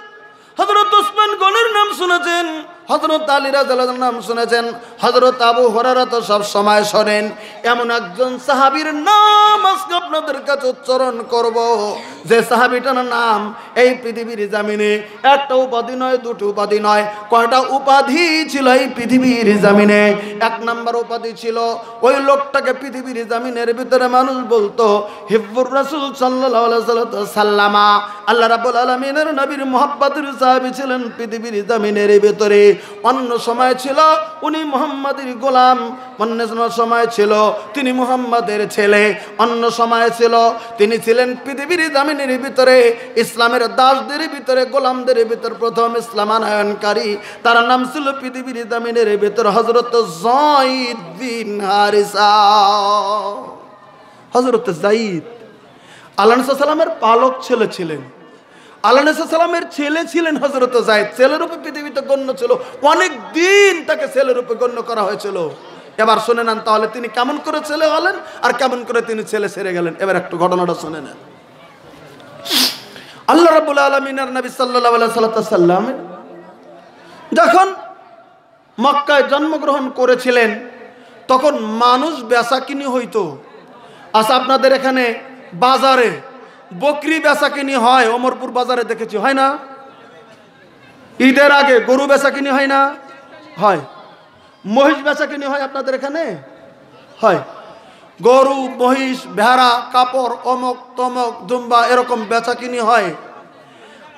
হযরত ওসমান গনির নাম শুনেছেন, হযরত আলী রাদিয়াল্লাহু আনহুর নাম শুনেছেন, হযরত আবু হুরায়রা তো সব সময় শোনেন। এমন একজন সাহাবীর নাম আজকে আপনাদের কাছে উচ্চারণ করব, যে সাহাবীটার নাম এই পৃথিবীর জমিনে একটা উপাধি নয়, দুটো উপাধি নয়, কয়টা উপাধি ছিল এই পৃথিবীর জমিনে। এক নাম্বার উপাধি ছিল, ওই লোকটাকে পৃথিবীর জমিনের ভিতরে মানুষ বলতো হিব্বুর রাসূল সাল্লাল্লাহু আলাইহি ওয়াসাল্লাম। আল্লাহ রাব্বুল আলামিনের নবীর মুহাব্বতের সাহাবী ছিলেন পৃথিবীর জমিনের ভিতরে। অন্য সময় ছিল উনি মুহাম্মাদের গোলাম, অন্য সময় ছিল তিনি মুহাম্মাদের ছেলে, অন্য সময় ছিল তিনি ছিলেন পৃথিবীর জমিনের ভিতরে ইসলামের দাসদের ভিতরে, গোলামদের ভিতরে প্রথম ইসলামায়নকারী। তার নাম ছিল পৃথিবীর জমিনের ভিতরে হযরত যায়েদ বিন হারিসা। হযরত যায়েদ আল্লাহ নবী সাল্লামের পালক ছেলে ছিলেন। আল্লাহ নবী সাল্লামের ছেলে ছিলেন হযরত যায়েদ। ছেলের রূপে পৃথিবীতে গণ্য ছিল, অনেক দিন তাকে ছেলের রূপে গণ্য করা হয়েছিল। এবার শুনে নেন তাহলে তিনি কেমন করে ছেলে হলেন আর কেমন করে তিনি ছেলে ছেড়ে গেলেন। এবার একটু ঘটনাটা শুনে নেন। আল্লাহ রাব্বুল আলামিনের নবী সাল্লাল্লাহু আলাইহি ওয়াসাল্লাম যখন মক্কায় জন্মগ্রহণ করেছিলেন তখন মানুষ বেচাকিনি হইতো। আচ্ছা, আপনাদের এখানে বাজারে বকরি বেচাকিনি হয়, ওমরপুর বাজারে দেখেছি, হয় না? ঈদের আগে গরু বেচাকিনি হয় না? হয়। মহিষ বেচাকিনি হয় আপনাদের এখানে? হয়। গরু, মহিষ, ভেড়া, কাপড়, অমক তমক, দুম্বা, এরকম বেচাকিনি হয়।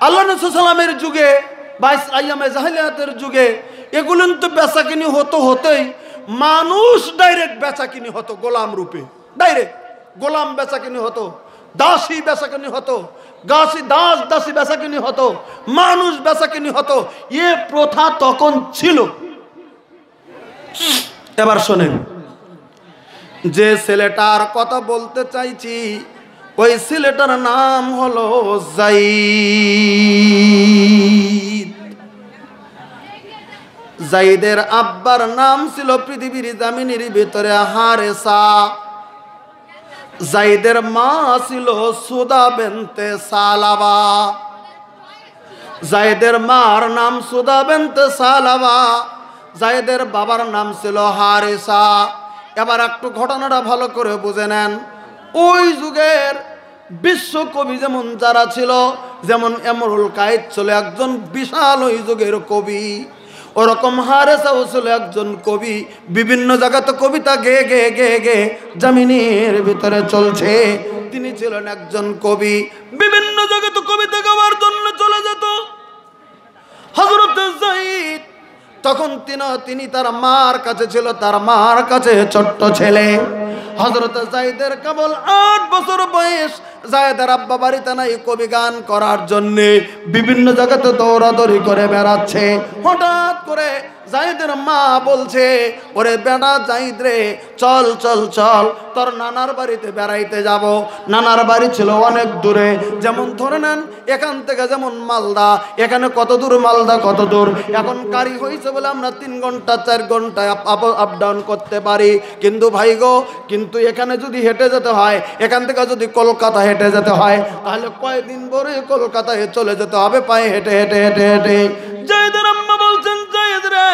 আল্লাহ নবী সাল্লাল্লাহু আলাইহি ওয়াসাল্লামের যুগে, 22 আইয়ামে জাহেলিয়াতের যুগে এগুলো তো বেচাকিনি হতোই। মানুষ ডাইরেক্ট বেচাকিনি হতো গোলাম রূপে, ডাইরেক্ট গোলাম বেচাকিনি হতো, দাসী বেচাকিনি হতো, দাসী বেচাকিনি হতো, মানুষ বেচাকিনি হতো। এ প্রথা তখন ছিল। এবার শোনেন, যে ছেলেটার কথা বলতে চাইছি ওই ছেলেটার নাম হলো যায়েদ। যায়েদের আব্বার নাম ছিল পৃথিবীর জামিনের ভিতরে হারেসা। যায়েদের মা ছিল সুদা বিনতে সালাবা। যায়েদের মার নাম সুদা বিনতে সালাবা, যায়েদের বাবার নাম ছিল হারেসা। এবার একটু ঘটনাটা ভালো করে বুঝে নেন। ওই যুগের বিশ্বকবি যেমন যারা ছিল, যেমন ইমরুল কায়েস ছিল একজন বিশাল ওই যুগের কবি, ওরকম হারেসাও ছিল একজন কবি। বিভিন্ন জায়গাতে কবিতা গেয়ে গেয়ে গেয়ে গেয়ে জামিনের ভিতরে চলছে। তিনি ছিলেন একজন কবি, বিভিন্ন জায়গাতে কবিতা গাওয়ার জন্য চলে যেত। হযরত যায়েদ তখন তিনি তার মার কাছে ছিল, তার মার কাছে ছোট্ট ছেলে। হযরত যায়েদের কেবল 8 বছর বয়স। যায়েদের আব্বা বাড়িতে নাই, কবি গান করার জন্যে বিভিন্ন জায়গাতে দৌড়াদৌড়ি করে বেড়াচ্ছে। হঠাৎ করে যায়েদের মা বলছে, ওরে বেটা যায়েদ রে, চল চল চল, তোর নানার বাড়িতে বেড়াইতে যাব। নানার বাড়ি ছিল অনেক দূরে, যেমন ধরে নেন এখান থেকে যেমন মালদা, এখানে কত দূর মালদা কত দূর। এখন গাড়ি হয়েছে বলে আমরা 3 ঘন্টা 4 ঘন্টায় আপ ডাউন করতে পারি, কিন্তু ভাই গো, কিন্তু এখানে যদি হেঁটে যেতে হয়, এখান থেকে যদি কলকাতা হেঁটে যেতে হয়, তাহলে কয়েকদিন পরে কলকাতায় চলে যেতে হবে পায়ে হেঁটে হেঁটে হেঁটে হেঁটে। যায়েদের আম্মা বলছেন, যায়েদ রে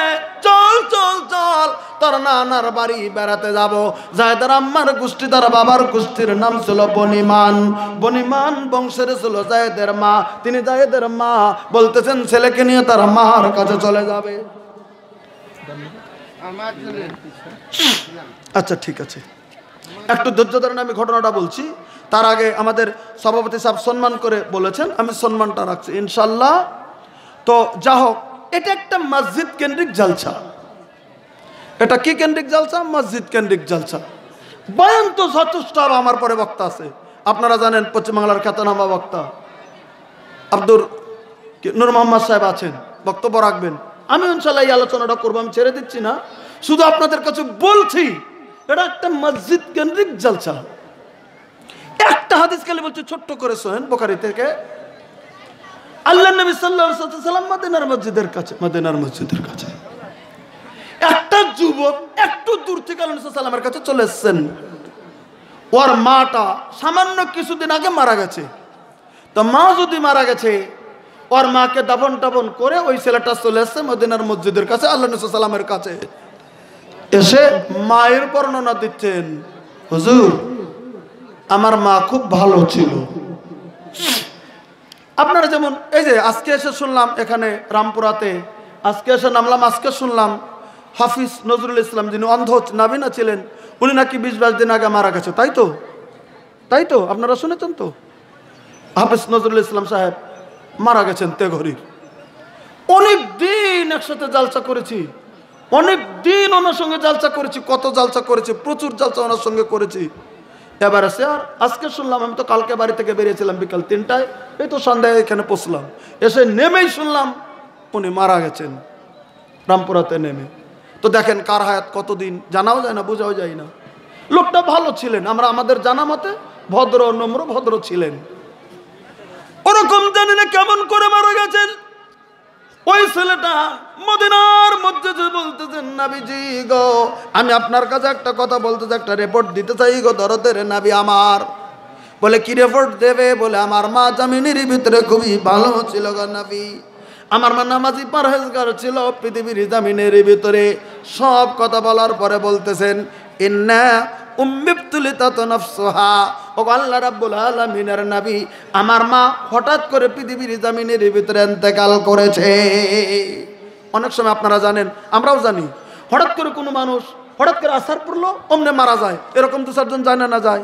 চল চল চল, তোর নানার বাড়ি বেড়াতে যাব। যায়েদের আম্মার গোষ্ঠী, তার বাবার গোষ্ঠীর নাম ছিল বনিমান। বনিমান বংশের ছিল যায়েদের মা। তিনি যায়েদের মা বলতেছেন ছেলেকে নিয়ে তার মার কাছে চলে যাবে। আচ্ছা ঠিক আছে, একটু ধৈর্য ধরেন, আমি ঘটনাটা বলছি। তার আগে আমাদের সভাপতি সাহেব সম্মান করে বলেছেন, আমি সম্মানটা রাখছি ইনশাল্লাহ। তো যা হোক, এটা একটা মসজিদ কেন্দ্রিক জালসা। এটা কি কেন্দ্রিক জালসা? মসজিদ কেন্দ্রিক জালসা। বয়ান তো যথেষ্ট, আমার পরে বক্তা আছে, আপনারা জানেন পশ্চিমবাংলার খ্যাতনামা বক্তা আব্দুর নূর মোহাম্মদ সাহেব আছেন, বক্তব্য রাখবেন। আমি ইনশাল্লাহ এই আলোচনাটা করবো, আমি ছেড়ে দিচ্ছি না, শুধু আপনাদের কাছে বলছি এটা একটা মসজিদ কেন্দ্রিক জালসা। একটা হাদিস খালি বলছি, ছোট্ট করে শোনেন, বুখারী থেকে। আল্লাহ নবী সাল্লাল্লাহু আলাইহি ওয়াসাল্লাম মদিনার মসজিদের কাছে একটা যুবক একটু দূর থেকে আল্লাহ নবী সাল্লাল্লাহু আলাইহি ওয়াসাল্লামের কাছে চলে এসেছেন। ওর মাটা সামান্য কিছুদিন আগে মারা গেছে। তো মা যদি মারা গেছে, ওর মাকে দাফন টাফন করে ওই ছেলেটা চলে এসছে মদিনার মসজিদের কাছে, আল্লাহ নবী সাল্লাল্লাহু আলাইহি ওয়াসাল্লামের কাছে এসে মায়ের বর্ণনা দিচ্ছেন, হুজুর আমার মা খুব ভালো ছিল। আপনারা যেমন এই যে আজকে এসে শুনলাম এখানে রামপুরাতে, আজকে এসে নামলাম, আজকে শুনলাম হাফিজ নজরুল ইসলাম যিনি অন্ধ নাবিনা ছিলেন, উনি নাকি 20-22 দিন আগে মারা গেছে। তাই তো আপনারা শুনেছেন তো? হাফিজ নজরুল ইসলাম সাহেব মারা গেছেন তেঘরির। অনেক দিন একসাথে জালসা করেছি, অনেক দিন ওনার সঙ্গে জালসা করেছি, কত জালসা করেছি, প্রচুর জালসা ওনার সঙ্গে করেছি। এবার আছে আর আজকে শুনলাম, আমি তো কালকে বাড়ি থেকে বেরিয়েছিলাম বিকাল 3টায়, এই তো সন্ধ্যায় এখানে পৌঁছলাম, এসে নেমেই শুনলাম উনি মারা গেছেন রামপুরাতে নেমে। তো দেখেন কার হায়াত কতদিন জানাও যায় না, বোঝাও যায় না। লোকটা ভালো ছিলেন, আমরা আমাদের জানা মতে ভদ্র নম্র ভদ্র ছিলেন। ওরকম জানি না কেমন করে মারা গেছেন। ওই ছেলেটা মদিনার মধ্যে যে বলতেছেন, নবীজি গো আমি আপনার কাছে একটা কথা বলতে চাই, একটা রিপোর্ট দিতে চাই গো দরদের নবী আমার। বলে কি রিপোর্ট দেবে? বলে আমার মা জামিনের ভিতরে খুবই ভালো ছিল গো নবী, আমার মা নামাজি পরহেজগার ছিল পৃথিবীর জামিনের ভিতরে। সব কথা বলার পরে বলতেছেন, ইন্না উম্মিবতুলিতাত নাফসুহা, ও আল্লাহ রাব্বুল আলামিনের নবী আমার মা হঠাৎ করে পৃথিবীর জামিনের ভিতরে ইন্তেকাল করেছে। অনেক সময় আপনারা জানেন, আমরাও জানি, হঠাৎ করে কোনো মানুষ হঠাৎ করে আছাড় পড়লো, অমনে মারা যায়, এরকম 2-4 জন জানে না যায়।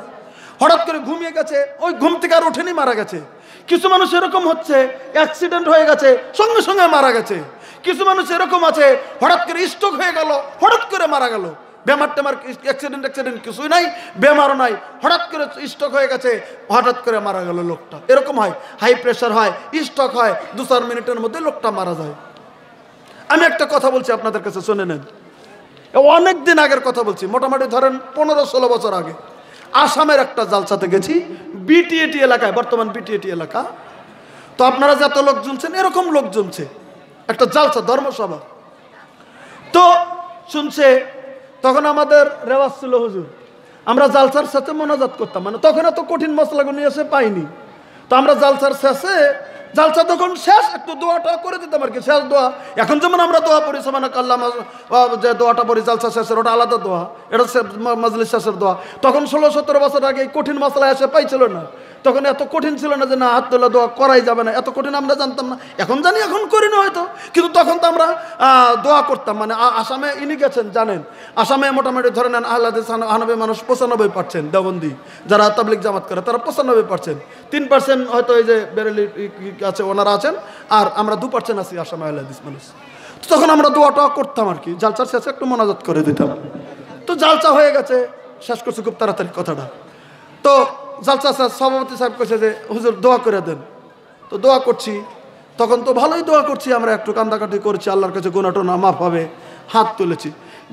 হঠাৎ করে ঘুমিয়ে গেছে, ওই ঘুম থেকে আর ওঠেনি, মারা গেছে। কিছু মানুষ এরকম হচ্ছে, অ্যাক্সিডেন্ট হয়ে গেছে, সঙ্গে সঙ্গে মারা গেছে। কিছু মানুষ এরকম আছে হঠাৎ করে স্ট্রোক হয়ে গেল, হঠাৎ করে মারা গেল। বেমার টেমার অ্যাক্সিডেন্ট কিছুই নাই, বেমারও নাই, হঠাৎ করে স্ট্রোক হয়ে গেছে, হঠাৎ করে মারা গেল লোকটা। এরকম হয়, হাই প্রেশার হয়, স্ট্রোক হয়, 2-4 মিনিটের মধ্যে লোকটা মারা যায়। আমি একটা কথা বলছি আপনাদের কাছে, শুনে নেন। অনেক দিন আগের কথা বলছি, মোটামুটি ধরেন 15-16 বছর আগে আসামের একটা জালসাতে গেছি, বিটিএটি এলাকায়, বর্তমান বিটিএটি এলাকা। তো আপনারা যত লোক জমছেন এরকম লোক জমছে, একটা জালসা ধর্মসভা। তো শুনছে, তখন আমাদের রেওয়াজ ছিল হুজুর আমরা জালসার সাথে মোনাজাত করতাম, মানে তখন এত কঠিন মশলাগুলো এসে পাইনি। তো আমরা জালসার শেষে, জালসা তখন শেষ, একটু দোয়াটা করে দিতাম আর কি, শেষ দোয়া। এখন যেমন আমরা দোয়া পড়ি সুবহানাক আল্লাহ, যে দোয়াটা পড়ি জালসা শেষের, ওটা আলাদা দোয়া, এটা মাজলিস শেষের দোয়া। তখন 16-17 বছর আগে এই কঠিন মশলা এসে পাইছিল না, তখন এত কঠিন ছিল না যে না হাত তোলা দোয়া করাই যাবে না, এত কঠিন আমরা জানতাম না। এখন জানি, এখন করি না হয়তো, কিন্তু তখন তো আমরা দোয়া করতাম। মানে আসামে ইনি গেছেন জানেন, আসামে মোটামুটি ধরে নেন আহলে হাদিস হানাফি মানুষ 95%, দেওবন্দি যারা তাবলিগ জামাত করে তারা 95%, 3% হয়তো এই যে বেরেলি আছে ওনারা আছেন, আর আমরা 2% আছি আসামে আহলে হাদিস মানুষ। তখন আমরা দোয়াটা করতাম আর কি, জালসার শেষে একটু মোনাজাত করে দিতাম। তো জালসা হয়ে গেছে, শেষ করছি খুব তাড়াতাড়ি কথাটা। তো জালসা সভাপতি সাহেব কইছে যে হুজুর দোয়া করে দেন। তো দোয়া করছি, তখন তো ভালোই দোয়া করছি, আমরা একটু কান্দাকাটি করছি, আল্লাহর কাছে গুনাহ টোনা মাফ হবে, হাত তুলেছি।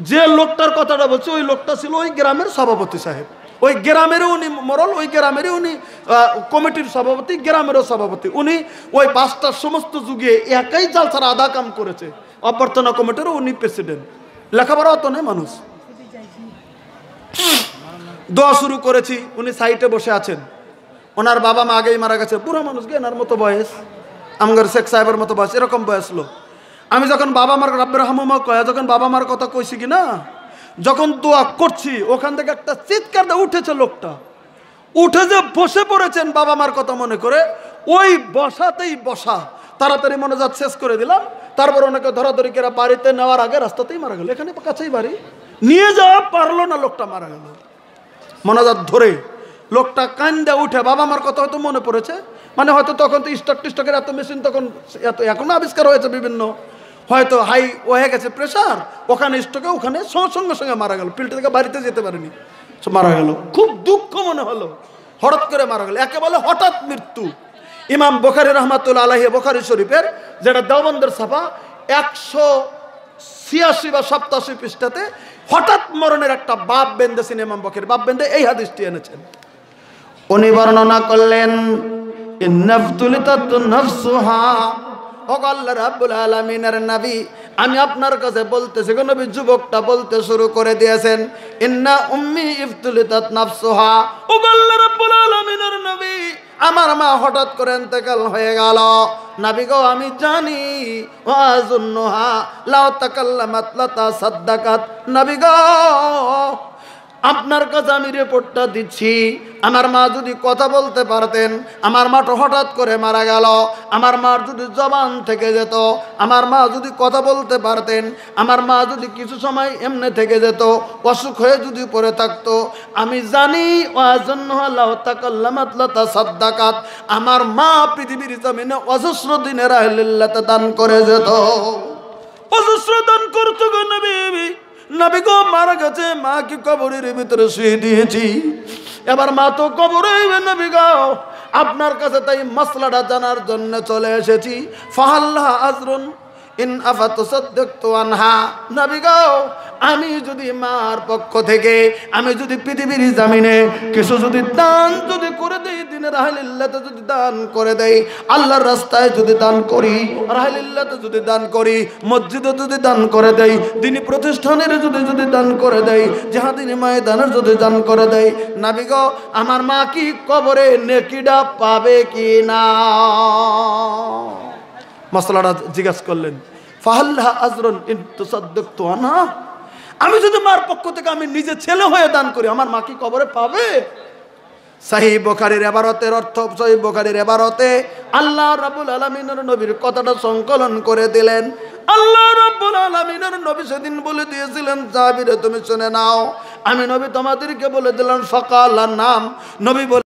যে লোকটার কথাটা বলছি ওই লোকটা ছিল ওই গ্রামের সভাপতি সাহেব, ওই গ্রামেরও উনি মরল, ওই গ্রামেরই উনি কমিটির সভাপতি, গ্রামেরও সভাপতি। উনি ওই 5টার সমস্ত যুগে একাই জালসার আধা কাম করেছে, অভ্যর্থনা কমিটিরও উনি প্রেসিডেন্ট, লেখাপড়া অত নেই মানুষ। দোয়া শুরু করেছি, উনি সাইটে বসে আছেন, ওনার বাবা মা আগেই মারা গেছে, পুরো মানুষ গেনার মতো বয়স, আমগর শেখ সাহেবের মতো বয়স, এরকম বয়স লোক। আমি যখন বাবা মার রাব্বির রহমা কয়া, যখন বাবা মার কথা কইছি কি না, যখন দোয়া করছি ওখান থেকে একটা চিৎকার দিয়ে উঠেছে লোকটা, উঠে যে বসে পড়েছেন বাবা মার কথা মনে করে, ওই বসাতেই বসা, তাড়াতাড়ি মনোজাত শেষ করে দিলাম। তারপর ওনাকে ধরাধরি করে বাড়িতে নেওয়ার আগে রাস্তাতেই মারা গেল, এখানে কাছেই বাড়ি, নিয়ে যাওয়া পারলো না, লোকটা মারা গেল। মনোজাত ধরে লোকটা কান্দে উঠে, বাবা মার কথা হয়তো মনে পড়েছে, মানে হয়তো তখন তো স্টকের এত মেশিন, তখন এত এখনো আবিষ্কার হয়েছে বিভিন্ন, হয়তো হাই হয়ে গেছে প্রেশার, ওখানে স্টকে, ওখানে সঙ্গে সঙ্গে মারা গেল, পিলটা থেকে বাড়িতে যেতে পারেনি, মারা গেল। খুব দুঃখ মনে হলো, হঠাৎ করে মারা গেল, একেবারে হঠাৎ মৃত্যু। ইমাম বুখারী রাহমাতুল্লাহ আলাইহি বুখারী শরীফের যেটা দেওবন্দের ছাপা 186 বা 87 পৃষ্ঠাতে হঠাৎ মরণের একটা বাপ বেঁধেছেন ইমাম বুখারী, বাপ বেঁধে এই হাদিসটি এনেছেন। উনি বর্ণনা করলেন ইন্নাফতুলিতাত নাফসুহা, ও আল্লাহ রাব্বুল আলামিনের নবী, আমি আপনার কাছে বলতেছি গো নবী, যুবকটা বলতে শুরু করে দিয়েছেন ইন্না উম্মি ইফতুলিতাত নাফসুহা, ও আল্লাহ রাব্বুল আলামিনের নবী, আমার মা হঠাৎ করে ইন্তেকাল হয়ে গেল। নবী গো আমি জানি, ওয়াজুন্নুহা লাউ তাকাল্লামাত লাতাসাদ্দাকাত, নবী গো আপনার কাছে আমি রিপোর্টটা দিচ্ছি, আমার মা যদি কথা বলতে পারতেন, আমার মা তো হঠাৎ করে মারা গেল, আমার মার যদি জবান থেকে যেত, আমার মা যদি কথা বলতে পারতেন, আমার মা যদি কিছু সময় এমনি থেকে যেত, অসুখ হয়ে যদি পড়ে থাকতো, আমি জানি ওয়াজুন্নুহা লাউ তাকাল্লামাত লাতাসাদ্দাকাত, আমার মা পৃথিবীর জমিনে অজস্র দিনের আহলিল্লাতে দান করে যেত, অজস্র দান করতো গো নবী। নবী গো মারা গেছে, মাকে কবরের ভিতরে শুয়ে দিয়েছি, এবার মা তো কবরে, নবী গো আপনার কাছে তাই মাসলাটা জানার জন্য চলে এসেছি। ফাহাল্লাহা আজরুন ইন আফাতুসাদ্দাকতু আনহা, নবী গো আমি যদি মার পক্ষ থেকে, আমি যদি পৃথিবীর জামিনে কিছু যদি দান যদি করে দেই, দিনের আহলিল্লাতে যদি দান করে দেই, আল্লাহর রাস্তায় যদি দান করি, আহলিল্লাতে যদি দান করি, মসজিদে যদি দান করে দেই, দিনী প্রতিষ্ঠানের যদি দান করে দেই, জিহাদের ময়দানের যদি দান করে দেই, নবী গো আমার মা কি কবরে নেকিটা পাবে কি না? মাসলাটা জিজ্ঞাসা করলেন। ফাহাল্লাহা আজরুন ইন তুসাদ্দাকতু আনহা, আমি যদি মার পক্ষ থেকে আমি নিজে ছেলে হয়ে দান করি, আমার মা কি কবরে পাবে? সহিহ বুখারীর ইবারতের অর্থ, সহিহ বুখারীর ইবারতে আল্লাহ রাব্বুল আলামিনের নবীর কথাটা সংকলন করে দিলেন। আল্লাহ রাব্বুল আলামিনের নবী সেদিন বলে দিয়েছিলেন, জাবির তুমি শুনে নাও, আমি নবী তোমাদেরকে বলে দিলাম ফাকালান নাম, নবী